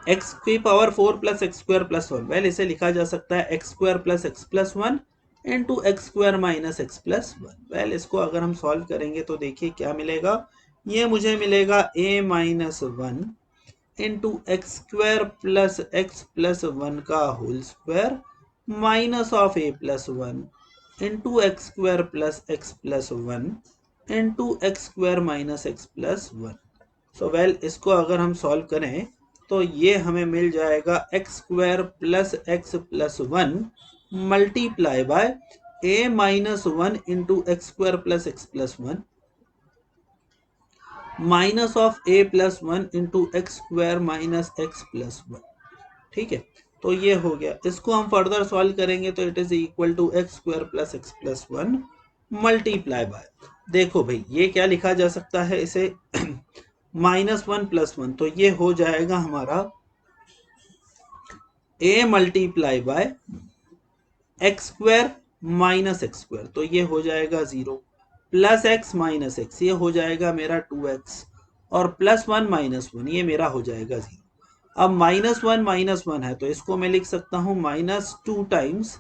x की power 4 plus x square plus 1। Well इसे लिखा जा सकता है x square plus x plus 1 into x square minus x plus 1। Well इसको अगर हम सॉल्व करेंगे तो देखिए क्या मिलेगा, ये मुझे मिलेगा a minus 1 into x square plus 1 का whole square minus of a plus 1 into x square plus 1 into x square minus x plus 1। So well इसको अगर हम सॉल्व करें तो ये हमें मिल जाएगा x square plus 1 multiply bye a minus 1 into x square plus 1 minus of a plus 1 into x square minus x plus 1। ठीक है, तो ये हो गया। इसको हम फर्दर सॉल्व करेंगे तो it is equal to x square plus 1 multiply by, देखो भाई ये क्या लिखा जा सकता है इसे माइनस 1 प्लस 1, तो ये हो जाएगा हमारा a multiply by x square minus x square, तो ये हो जाएगा 0 प्लस एक्स माइनस एक्स, ये हो जाएगा मेरा 2x और प्लस 1 माइनस 1 ये मेरा हो जाएगा 0। अब माइनस 1 है तो इसको मैं लिख सकता हूं minus 2 times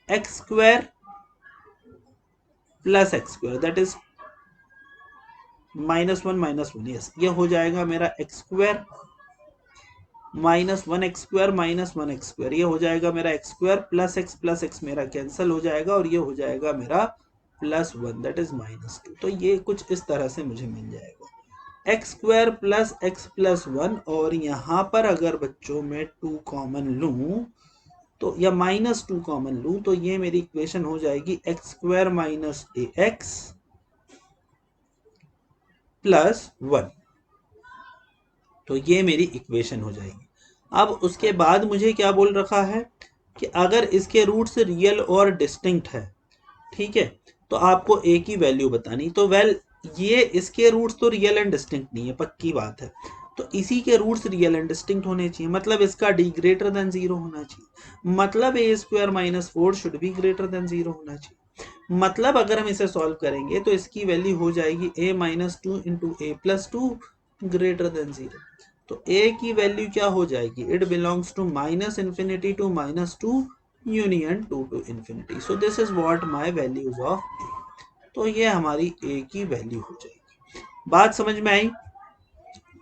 x square plus x square, that is minus one yes, ये हो जाएगा मेरा x square minus 1 x square minus 1 x square, ये हो जाएगा मेरा एक्स स्क्वायर प्लस एक्स मेरा कैंसिल हो जाएगा और ये हो जाएगा मेरा प्लस 1 दैट इज माइनस 2। तो ये कुछ इस तरह से मुझे मिल जाएगा x square plus x plus 1, और यहाँ पर अगर बच्चों में 2 कॉमन लूं तो या माइनस 2 कॉमन लूं तो ये मेरी इक्वेशन हो जाएगी x square minus a x plus 1, तो ये मेरी इक्वेशन हो जाएगी। अब उसके बाद मुझे क्या बोल रखा है कि अगर इसके रूट्स रियल और डिस्टिंक्ट है, ठीक है, तो आपको a की वैल्यू बतानी। तो वेल ये इसके रूट्स तो रियल एंड डिस्टिंक्ट नहीं है, पक्की बात है, तो इसी के रूट्स रियल एंड डिस्टिंक्ट होने चाहिए, मतलब इसका d ग्रेटर देन 0 होना चाहिए, मतलब a square minus 4 should be greater than 0 होना चाहिए। मतलब अगर हम इसे सॉल्व करेंगे तो इसकी वैल्यू हो जाएगी a minus 2 into a plus 2 greater than 0। तो a की वैल्यू क्या हो जाएगी, it belongs to minus infinity to minus 2 union 2 to infinity, so this is what my values of a। तो ये हमारी a की वैल्यू हो जाएगी। बात समझ में आई?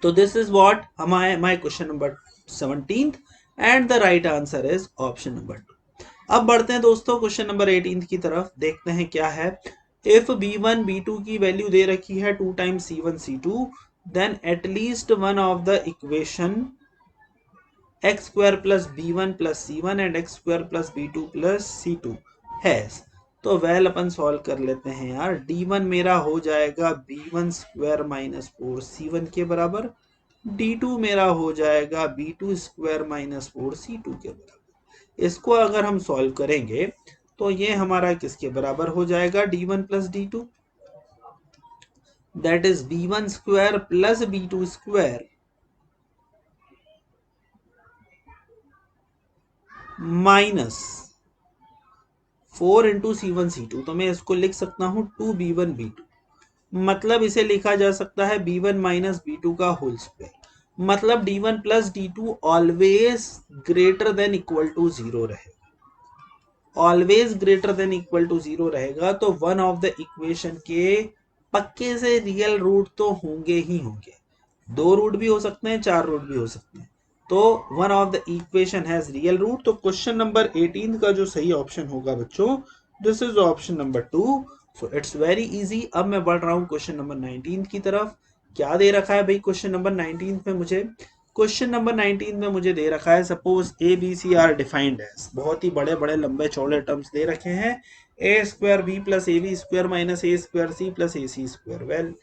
तो दिस इज व्हाट हमारे my question number 17 and the right answer is option number 2। अब बढ़ते हैं दोस्तों क्वेश्चन नंबर 18 की तरफ, देखते हैं क्या है। इफ b1 b2 की वैल्यू दे रखी है 2 times c1 c2, then at least one of the equation x square plus b1 plus c1 and x square plus b2 plus c2 has, तो वेल अपन सॉल्व कर लेते हैं यार। d1 मेरा हो जाएगा b1 स्क्वायर माइनस 4 c1 के बराबर, d2 मेरा हो जाएगा b2 स्क्वायर माइनस 4 c2 के बराबर। इसको अगर हम सॉल्व करेंगे तो ये हमारा किसके बराबर हो जाएगा, d1 plus d2, that is b1 square plus b2 square minus 4 into c1 c2, तो मैं इसको लिख सकता हूं 2b1 b2, मतलब इसे लिखा जा सकता है b1 माइनस b2 का होल स्क्वायर, मतलब d1 plus d2 always greater than equal to 0 रहेगा, always greater than equal to 0 रहेगा। तो वन ऑफ द इक्वेशन के पक्के से रियल रूट तो होंगे ही होंगे, 2 रूट भी हो सकते हैं, 4 रूट भी हो सकते हैं, तो one of the equation has real root. तो क्वेश्चन नंबर 18 का जो सही ऑप्शन होगा बच्चों, this is option number 2। So it's very easy. अब मैं बढ़ रहा हूं क्वेश्चन नंबर 19 की तरफ। क्या दे रखा है भाई क्वेश्चन नंबर 19 में मुझे, क्वेश्चन नंबर 19 में मुझे दे रखा है suppose a b c are defined as, बहुत ही बड़े बड़े लंबे चौड़े टर्म्स दे रखे हैं, a square b plus a b square minus A square c plus A c square. Well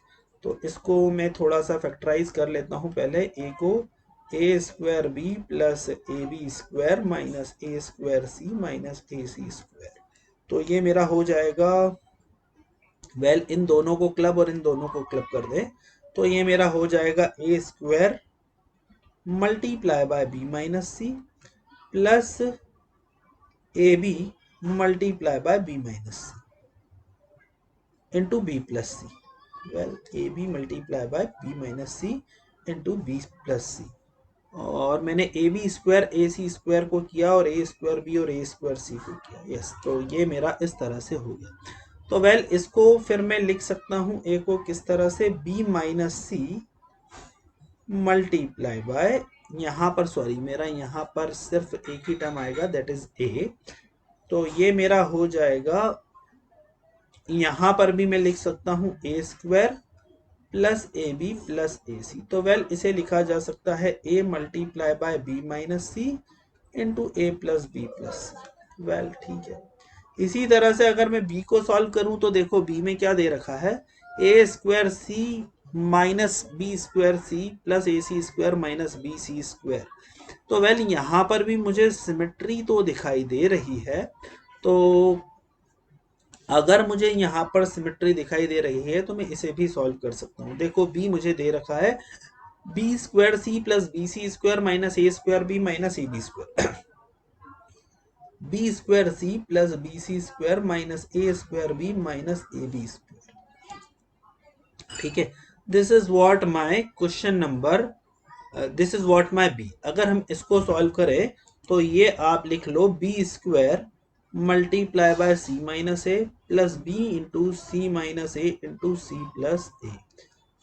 तो इसको मैं थोड़ा सा फैक्टराइज कर लेता हूं, पहले ए को a square b plus a b square minus A square c minus a c square. तो ये मेरा हो जाएगा, वेल इन दोनों को क्लब और इन दोनों को क्लब कर दे तो ये मेरा हो जाएगा ए square multiply by b minus c plus a b multiply by b minus c into b plus c. Well a b multiply by b minus c into b plus c. और मैंने a b square a c square को किया और ए square B और ए square सी को किया। Yes, तो ये मेरा इस तरह से हो गया। तो वेल इसको फिर मैं लिख सकता हूँ ए को किस तरह से, b minus c multiply by, यहाँ पर सॉरी मेरा यहाँ पर सिर्फ एक ही टर्म आएगा दैट इज ए। तो ये मेरा हो जाएगा, यहाँ पर भी मैं लिख सकता हूँ a square plus a B plus ए सी। तो वेल इसे लिखा जा सकता है a multiply by b minus c into a plus B plus c. Well ठीक है। इसी तरह से अगर मैं b को सॉल्व करूं तो देखो b में क्या दे रखा है, a square c minus b square c plus A c square minus b c square. तो वेल यहाँ पर भी मुझे सिमेट्री तो दिखाई दे रही है। तो अगर मुझे यहाँ पर सिमेट्री दिखाई दे रही है तो मैं इसे भी सॉल्व कर सकता हूँ। देखो b मुझे दे रखा है b square c plus B c square minus A square b minus a b square, b square c plus B c square minus A square b minus a b square. ठीक है, this is what my question number, this is what my b. अगर हम इसको solve करें तो ये आप लिख लो b square multiply by c minus a plus b into c minus a into C plus A.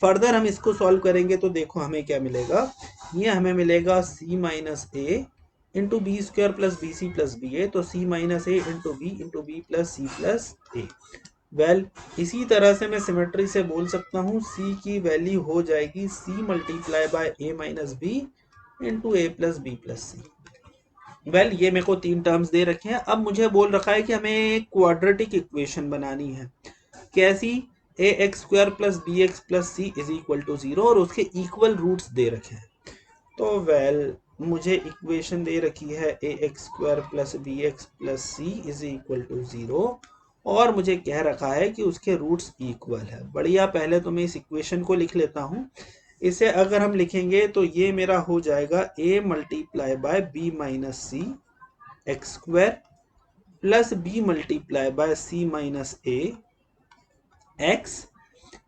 Further हम इसको सॉल्व करेंगे तो देखो हमें क्या मिलेगा, ये हमें मिलेगा c minus a into b square plus B C plus b a. तो c minus a into b plus c plus a. Well इसी तरह से मैं सिमेट्री से बोल सकता हूँ सी की वैल्यू हो जाएगी c multiply by A minus b into a plus B plus c. Well ये मेरे को तीन टर्म्स दे रखे हैं। अब मुझे बोल रखा है कि हमें एक क्वाड्रेटिक इक्वेशन बनानी है। कैसी, a x square plus B x plus C is equal to 0 और उसके इक्वल रूट्स दे रखे हैं। तो वेल मुझे इक्वेशन दे रखी है a x square plus B x plus C is equal to 0 और मुझे कह रखा है कि उसके रूट्स इक्वल है। बढ़िया, पहले तो मैं इस इक्वेशन को लिख लेता हूँ। इसे अगर हम लिखेंगे तो ये मेरा हो जाएगा a multiply by b minus c x square plus b multiply by c minus a x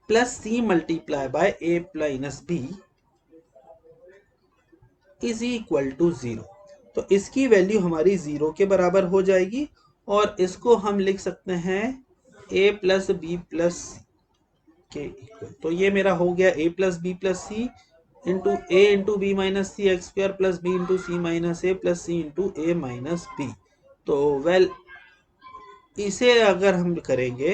plus c multiply by A minus b is equal to 0। तो इसकी वैल्यू हमारी 0 के बराबर हो जाएगी और इसको हम लिख सकते हैं a plus B plus k equal. तो ये मेरा हो गया a plus B plus c into a into b minus c x square plus b into c minus a plus c into a minus b. तो well इसे अगर हम करेंगे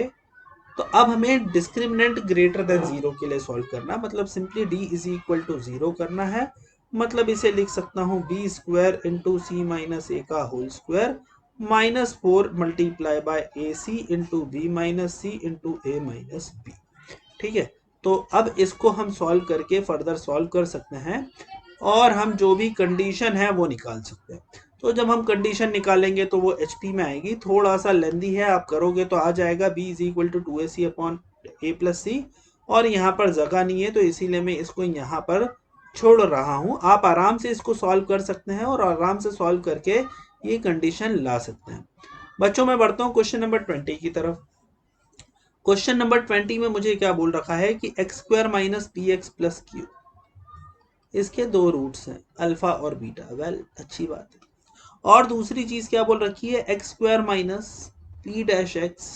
तो अब हमें डिस्क्रिमिनेंट ग्रेटर देन 0 के लिए सॉल्व करना, मतलब simply d is equal to 0 करना है। मतलब इसे लिख सकता हूँ b square into c minus a का whole square minus 4 multiply by a c into b minus c into a minus b. ठीक है, तो अब इसको हम सॉल्व करके फर्दर सॉल्व कर सकते हैं और हम जो भी कंडीशन है वो निकाल सकते हैं। तो जब हम कंडीशन निकालेंगे तो वो HP में आएगी, थोड़ा सा लेंदी है, आप करोगे तो आ जाएगा b is equal to 2ac upon a plus c. और यहाँ पर जगह नहीं है तो इसीलिए मैं इसको यहाँ पर छोड़ रहा हूँ। आप आराम से इसको सॉल्व कर सकते हैं और आराम से सॉल्व करके ये कंडीशन ला सकते हैं। बच्चों मैं बढ़ता हूँ क्वेश्चन नंबर 20 की तरफ। क्वेश्चन नंबर 20 में मुझे क्या बोल रखा है कि x square minus P x plus Q, इसके दो रूट्स हैं अल्फा और बीटा। वेल अच्छी बात है। और दूसरी चीज क्या बोल रखी है, x square minus P dash x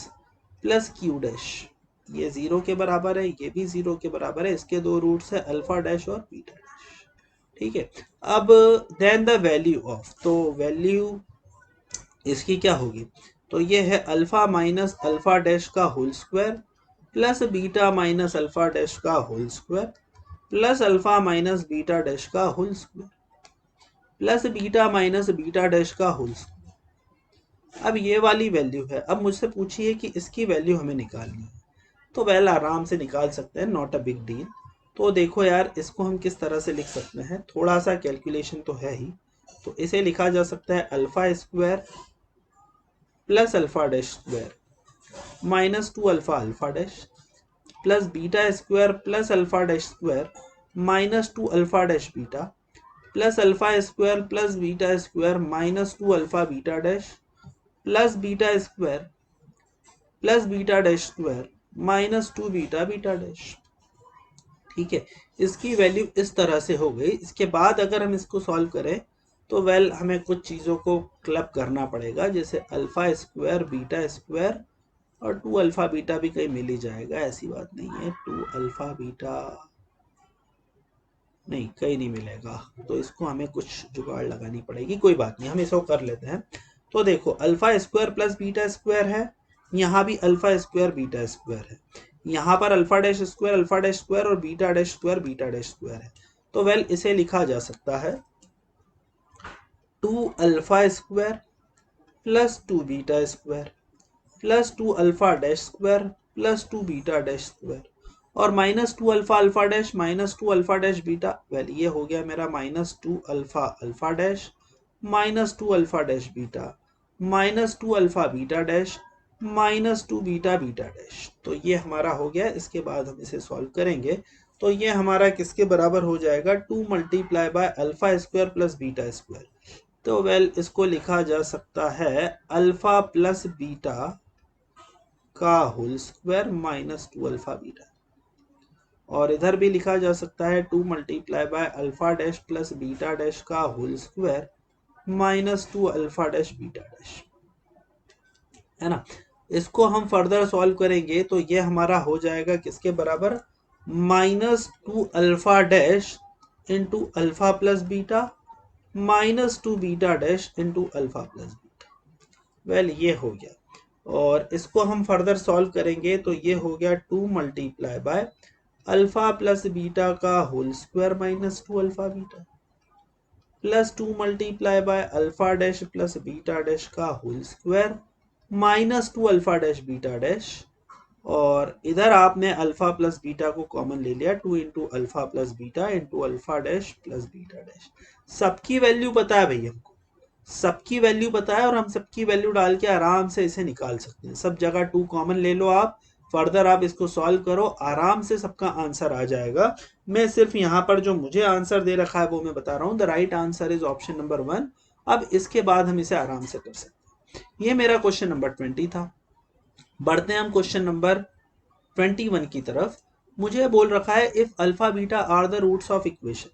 plus Q dash, ये 0 के बराबर है, ये भी 0 के बराबर है। इसके दो रूट्स है अल्फा डैश और बीटा डैश। ठीक है, अब देन द वैल्यू ऑफ, तो वैल्यू इसकी क्या होगी, तो ये है अल्फा माइनस अल्फा डैश का whole square plus beta minus alpha dash का whole square plus alpha minus beta dash का whole square plus beta minus beta dash का होल स्क्वायर। अब ये वाली वैल्यू है। अब मुझसे पूछिए कि इसकी वैल्यू हमें निकालनी है। तो वेल आराम से निकाल सकते हैं, नॉट अ बिग डील। तो देखो यार, इसको हम किस तरह से लिख सकते हैं, थोड़ा सा कैलकुलेशन तो है ही। तो इसे लिखा जा सकता है alpha square plus alpha dash square minus 2 alpha alpha dash plus beta square plus alpha dash square minus 2 alpha dash beta plus alpha square plus beta square minus 2 alpha beta dash plus beta square plus beta dash square minus 2 beta beta dash. ठीक है, इसकी value इस तरह से हो गई। इसके बाद अगर हम इसको सॉल्व करें तो वेल हमें कुछ चीज़ों को क्लब करना पड़ेगा, जैसे अल्फा स्क्वायर बीटा स्क्वायर और 2 अल्फा बीटा भी कहीं मिल ही जाएगा, ऐसी बात नहीं है। 2 अल्फा बीटा नहीं, कहीं नहीं मिलेगा, तो इसको हमें कुछ जुगाड़ लगानी पड़ेगी। कोई बात नहीं, हम इसको कर लेते हैं। तो देखो alpha square plus beta square है, यहाँ भी अल्फा स्क्वायर बीटा स्क्वायर है, यहाँ पर अल्फा डैश स्क्वायर और बीटा डैश स्क्वायर है। तो वेल इसे लिखा जा सकता है 2 alpha square plus 2 beta square plus 2 alpha dash square plus 2 beta dash square और minus 2 alpha alpha dash minus 2 alpha dash beta. Well ये हो गया मेरा minus 2 alpha alpha dash minus 2 alpha dash beta minus 2 alpha beta dash minus 2 beta beta dash. तो ये हमारा हो गया। इसके बाद हम इसे सॉल्व करेंगे तो ये हमारा किसके बराबर हो जाएगा, 2 multiply by alpha square plus beta square. तो वेल इसको लिखा जा सकता है अल्फा प्लस बीटा का whole square minus 2 alpha beta, और इधर भी लिखा जा सकता है 2 multiply by alpha dash plus beta dash का whole square minus 2 alpha dash beta dash, है ना। इसको हम फर्दर सॉल्व करेंगे तो ये हमारा हो जाएगा किसके बराबर, minus 2 alpha dash into alpha plus beta minus 2 beta dash into alpha plus beta. Well ये हो गया, और इसको हम फर्दर सॉल्व करेंगे तो ये हो गया 2 multiply by alpha plus beta का whole square minus 2 alpha beta plus 2 multiply by alpha dash plus beta dash का whole square minus 2 alpha dash beta dash, और इधर आपने अल्फा प्लस बीटा को कॉमन ले लिया, 2 into alpha plus beta into alpha dash plus beta dash. सबकी value पता है भैया हमको, सबकी वैल्यू पता है, और हम सबकी वैल्यू डाल के आराम से इसे निकाल सकते हैं। सब जगह 2 कॉमन ले लो आप, फर्दर आप इसको सॉल्व करो, आराम से सबका आंसर आ जाएगा। मैं सिर्फ यहाँ पर जो मुझे आंसर दे रखा है वो मैं बता रहा हूँ। The right answer is option number 1। अब इसके बाद हम इसे आराम से कर सकते हैं। ये मेरा क्वेश्चन नंबर 20 था। बढ़ते हैं हम क्वेश्चन नंबर 21 की तरफ। मुझे बोल रखा है if alpha beta are the roots of equation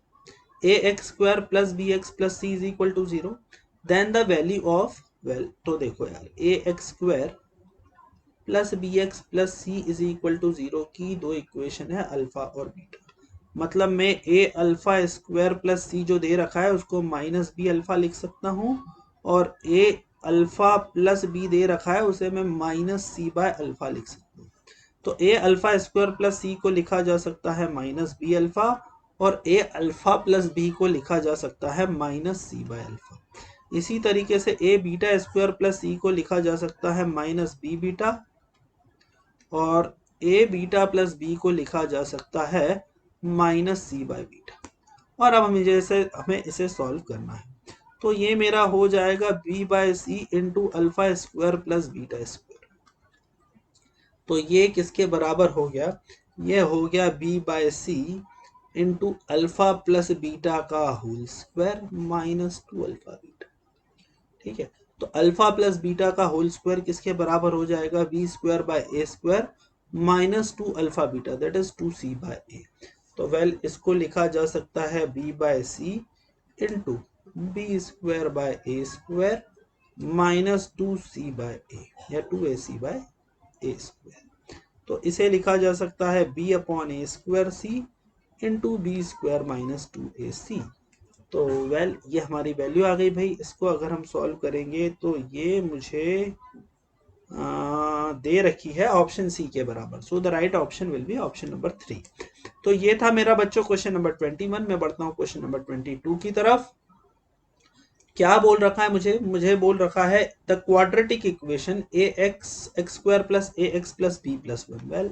A x square plus B x plus C is equal to 0 then the value of, well तो देखो यार, a x square plus B x plus C is equal to 0 की दो equation है alpha और beta. मतलब मैं ए alpha square plus सी जो दे रखा है उसको माइनस बी अल्फा लिख सकता हूँ, और ए अल्फा प्लस बी दे रखा है उसे मैं माइनस सी बाय अल्फा लिख सकता हूँ। तो ए अल्फा स्क्वायर प्लस सी को लिखा जा सकता है माइनस बी अल्फा, और ए अल्फा प्लस बी को लिखा जा सकता है माइनस सी बाय अल्फा। इसी तरीके से ए बीटा स्क्वायर प्लस सी को लिखा जा सकता है माइनस बी बीटा, और ए बीटा प्लस बी को लिखा जा सकता है माइनस सी बाय बीटा। और अब हमें इसे सॉल्व करना है। तो ये मेरा हो जाएगा b by c into alpha square plus beta square. तो ये किसके बराबर हो गया, ये हो गया b by c into alpha plus beta का whole square minus 2 alpha beta. ठीक है, तो अल्फा प्लस बीटा का होल स्क्वायर किसके बराबर हो जाएगा, b square by a square minus 2 alpha beta, that is 2c by a. तो वेल इसको लिखा जा सकता है B by c into b square by a square minus 2c by a, या 2ac बाय ए स्क्वायर। तो इसे लिखा जा सकता है b upon a square c into b square minus 2ac। तो वेल ये हमारी वैल्यू आ गई भाई। इसको अगर हम सॉल्व करेंगे तो ये मुझे दे रखी है ऑप्शन सी के बराबर। सो the right option will be option number 3। तो ये था मेरा बच्चों क्वेश्चन नंबर 21। मैं बढ़ता हूँ क्वेश्चन नंबर 22 की तरफ। क्या बोल रखा है मुझे बोल रखा है the quadratic equation A x x square plus a x plus B plus 1। Well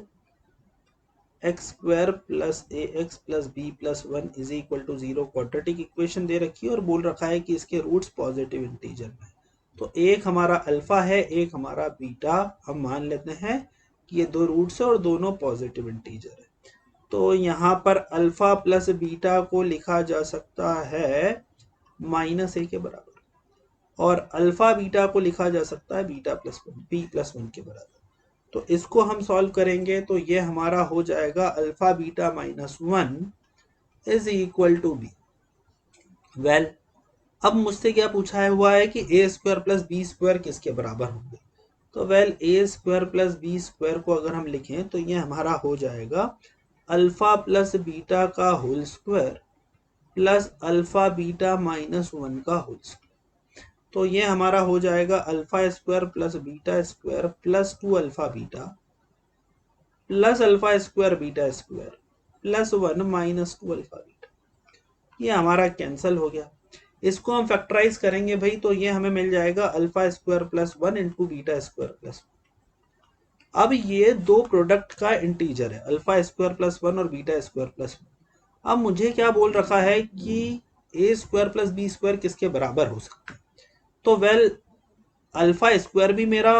x square plus a x plus B plus 1 is equal to 0 quadratic equation दे रखी है और बोल रखा है कि इसके रूट्स पॉजिटिव इंटीजर में। तो एक हमारा अल्फा है, एक हमारा बीटा। हम मान लेते हैं कि ये दो रूट्स है और दोनों पॉजिटिव इंटीजर है। तो यहाँ पर अल्फा प्लस बीटा को लिखा जा सकता है -a के बराबर, और अल्फा बीटा को लिखा जा सकता है बीटा प्लस 1 b प्लस 1 के बराबर। तो इसको हम सॉल्व करेंगे तो ये हमारा हो जाएगा alpha beta -1 is equal to b. Well, अब मुझसे क्या पूछा हुआ है कि a square plus b square किसके बराबर होंगे। तो well, a square plus b square को अगर हम लिखें तो ये हमारा हो जाएगा अल्फा प्लस बीटा का whole square plus alpha beta -1 का होल स्क्वायर। तो ये हमारा हो जाएगा alpha square plus beta square plus 2 alpha beta plus alpha square beta square plus 1 -2 alpha beta. ये हमारा कैंसिल हो गया। इसको हम फैक्टराइज करेंगे भाई, तो ये हमें मिल जाएगा alpha square plus 1 into beta square plus 1। अब ये दो प्रोडक्ट का इंटीजर है, अल्फा स्क्वायर प्लस 1 और बीटा स्क्वायर प्लस 1। अब मुझे क्या बोल रखा है कि a square plus b square किसके बराबर हो सकता है। तो वेल, अल्फा स्क्वायर भी मेरा,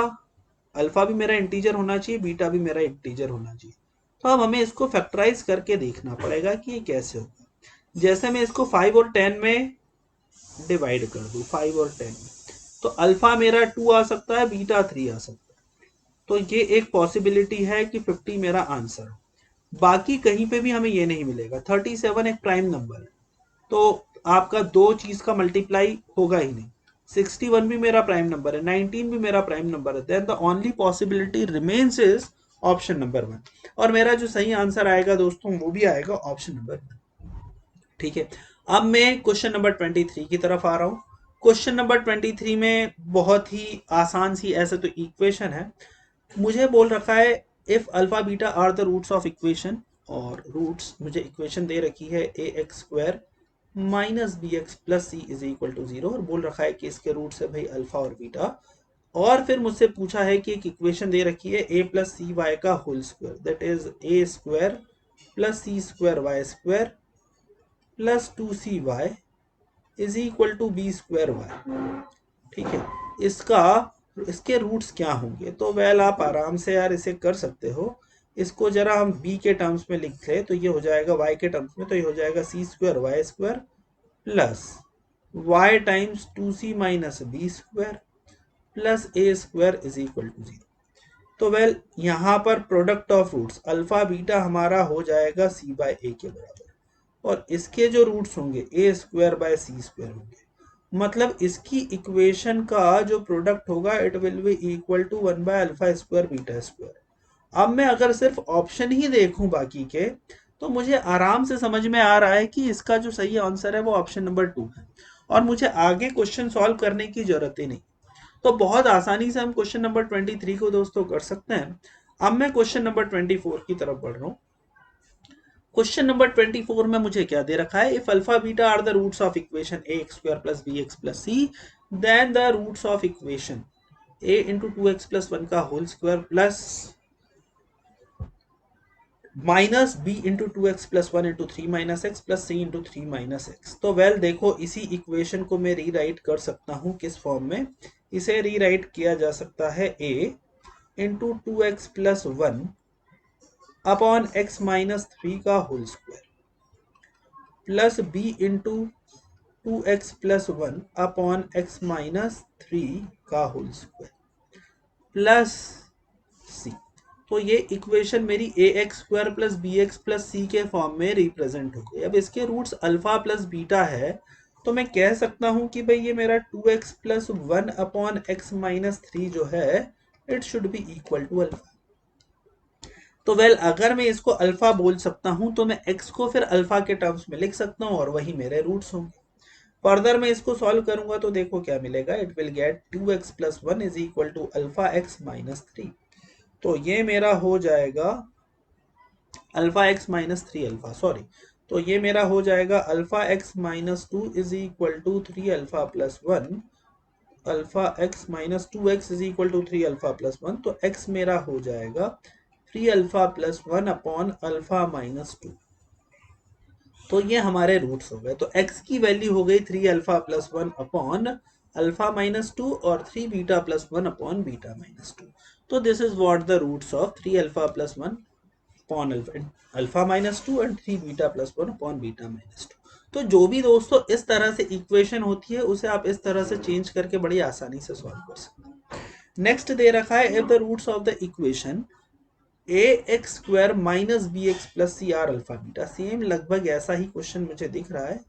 अल्फा भी मेरा इंटीजर होना चाहिए, बीटा भी मेरा इंटीजर होना चाहिए। तो अब हमें इसको फैक्टराइज करके देखना पड़ेगा कि ये कैसे होगा। जैसे मैं इसको 5 और 10 में डिवाइड कर दूं, 5 और 10 में, तो अल्फा मेरा 2 आ सकता है, बीटा 3 आ सकता है। तो ये एक पॉसिबिलिटी है कि 50 मेरा आंसर हो। बाकी कहीं पे भी हमें ये नहीं मिलेगा। 37 एक प्राइम नंबर है, तो आपका दो चीज का मल्टीप्लाई होगा ही नहीं। 61 भी मेरा प्राइम नंबर है, 19 भी मेरा प्राइम नंबर है। Then the only possibility remains is option number 1। और मेरा जो सही आंसर आएगा दोस्तों वो भी आएगा ऑप्शन नंबर 1। ठीक है, अब मैं क्वेश्चन नंबर 23 की तरफ आ रहा हूँ। क्वेश्चन नंबर 23 में बहुत ही आसान सी ऐसे तो इक्वेशन है। मुझे बोल रखा है if alpha beta are the roots of equation, और रूट्स मुझे इक्वेशन दे रखी है a x square minus b x plus C is equal to 0, और बोल रखा है कि इसके रूट्स है भाई अल्फा और बीटा। और फिर मुझसे पूछा है कि एक इक्वेशन दे रखी है ए प्लस सी वाई का whole square, that is a square plus c square y square plus 2cy is equal to b square y. ठीक है, इसके रूट्स क्या होंगे। तो वेल, आप आराम से यार इसे कर सकते हो। इसको जरा हम b के टर्म्स में लिख ले तो ये हो जाएगा y के टर्म्स में, तो ये हो जाएगा c square y square plus y times 2c minus b square plus a square is equal to 0। तो वेल, यहाँ पर product of roots alpha beta हमारा हो जाएगा c बाय ए के बराबर, और इसके जो रूट्स होंगे a square by c square होंगे। मतलब इसकी इक्वेशन का जो प्रोडक्ट होगा it will be equal to 1 by alpha square beta square. अब मैं अगर सिर्फ ऑप्शन ही देखूं बाकी के, तो मुझे आराम से समझ में आ रहा है कि इसका जो सही आंसर है वो ऑप्शन नंबर 2 है, और मुझे आगे क्वेश्चन सॉल्व करने की जरूरत ही नहीं। तो बहुत आसानी से हम क्वेश्चन नंबर 23 को दोस्तों कर सकते हैं। अब मैं क्वेश्चन नंबर 24 की तरफ बढ़ रहा हूँ। क्वेश्चन नंबर 24 में मुझे क्या दे रखा है, if alpha beta are the roots of equation A x square plus B x plus c, then the roots of equation a into 2x plus 1 का whole square plus minus b into 2x plus 1 into 3 minus x plus c into 3 minus x. तो well देखो, इसी equation को मैं rewrite कर सकता हूं किस फॉर्म में। इसे रीराइट किया जा सकता है a into 2x plus 1 upon x minus 3 का whole square plus b into 2x plus 1 upon x minus 3 का होल स्क्वायर प्लस c। तो ये इक्वेशन मेरी a x square plus B x plus c के फॉर्म में represent हो गई। अब इसके रूट्स अल्फा प्लस बीटा है, तो मैं कह सकता हूं कि भाई ये मेरा 2x plus 1 upon x minus 3 जो है it should be equal to alpha. तो वेल, अगर मैं इसको अल्फा बोल सकता हूं तो मैं x को फिर अल्फा के टर्म्स में लिख सकता हूं और वही मेरे रूट्स होंगे। फर्दर मैं इसको सॉल्व करूंगा तो देखो क्या मिलेगा, it will get 2x plus 1 is equal to alpha x minus 3। तो ये मेरा हो जाएगा alpha x minus 3 alpha, sorry, तो ये मेरा हो जाएगा alpha x minus 2 is equal to 3 alpha plus 1, alpha x minus 2x is equal to 3 alpha plus 1। तो x मेरा हो जाएगा 3 alpha plus 1 upon alpha minus 2। तो ये हमारे रूट्स हो गए। तो x की वैल्यू हो गई 3 alpha plus 1 upon alpha minus 2 और 3 beta plus 1 upon beta minus 2। तो this is what the roots of 3 alpha plus 1 upon alpha minus 2 and 3 beta plus 1 upon beta minus 2। तो जो भी दोस्तों इस तरह से इक्वेशन होती है उसे आप इस तरह से चेंज करके बड़ी आसानी से सॉल्व कर सकते हैं। नेक्स्ट दे रखा है if the roots of the equation A x square minus b x plus c are alpha beta. Same लगभग ऐसा ही क्वेश्चन मुझे दिख रहा है।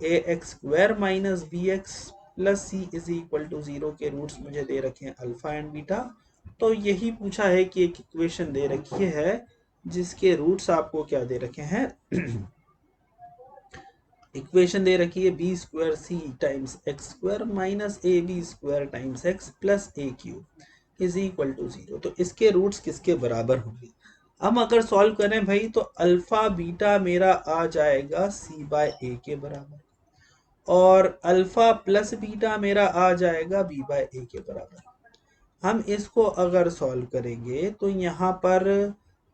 A x square minus b x plus C is equal to 0 के रूट्स मुझे दे रखे हैं अल्फा एंड बीटा। तो यही पूछा है कि एक इक्वेशन दे रखी है जिसके रूट्स आपको क्या दे रखे हैं इक्वेशन दे रखी है b square c times x square minus a b square times x plus a cube is equal to 0। तो इसके रूट्स किसके बराबर होंगे? हम अगर सॉल्व करें भाई तो अल्फा बीटा मेरा आ जाएगा सी बाय ए के बराबर और अल्फा प्लस बीटा मेरा आ जाएगा बी बाय ए के बराबर। हम इसको अगर सॉल्व करेंगे तो यहाँ पर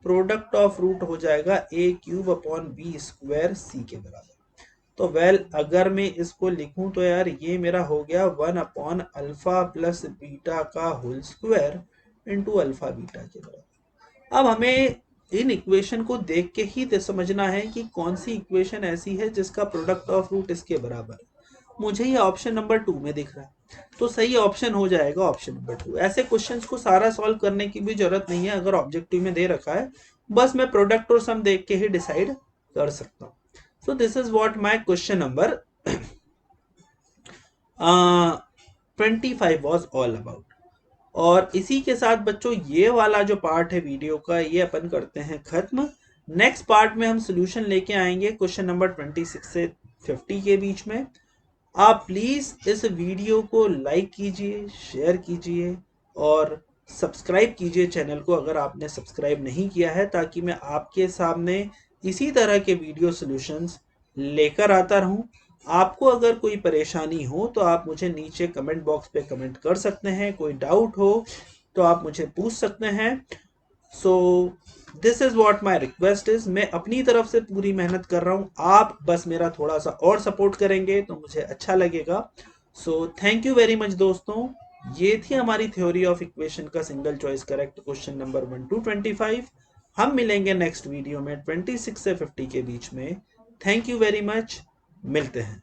प्रोडक्ट ऑफ रूट हो जाएगा ए क्यूब अपॉन बी स्क्वायर सी के बराबर। तो अगर मैं इसको लिखूं तो यार ये मेरा हो गया 1 अपॉन अल्फा प्लस बीटा का whole square into alpha beta के बराबर। अब हमें इन इक्वेशन को देख के ही समझना है कि कौन सी इक्वेशन ऐसी है जिसका प्रोडक्ट ऑफ रूट इसके बराबर है। मुझे ये ऑप्शन नंबर 2 में दिख रहा है तो सही ऑप्शन हो जाएगा ऑप्शन नंबर 2। ऐसे क्वेश्चंस को सारा सॉल्व करने की भी जरूरत नहीं है। अगर ऑब्जेक्टिव में दे रखा है बस मैं प्रोडक्ट और सम देख के ही डिसाइड कर सकता हूँ। So this is what my question number 25 was all about। और इसी के साथ बच्चों ये वाला जो पार्ट है वीडियो का ये अपन करते हैं खत्म। नेक्स्ट पार्ट में हम सोल्यूशन लेके आएंगे क्वेश्चन नंबर 26 से 50 के बीच में। आप प्लीज इस वीडियो को लाइक कीजिए, शेयर कीजिए और सब्सक्राइब कीजिए चैनल को अगर आपने सब्सक्राइब नहीं किया है, ताकि मैं आपके सामने इसी तरह के वीडियो सॉल्यूशंस लेकर आता रहूं। आपको अगर कोई परेशानी हो तो आप मुझे नीचे कमेंट बॉक्स पे कमेंट कर सकते हैं। कोई डाउट हो तो आप मुझे पूछ सकते हैं। सो this is what my request is. मैं अपनी तरफ से पूरी मेहनत कर रहा हूं, आप बस मेरा थोड़ा सा और सपोर्ट करेंगे तो मुझे अच्छा लगेगा। So thank you very much दोस्तों। ये थी हमारी थ्योरी ऑफ इक्वेशन का single choice correct question number 1 to 25। हम मिलेंगे नेक्स्ट वीडियो में 26 से 50 के बीच में। थैंक यू वेरी मच, मिलते हैं।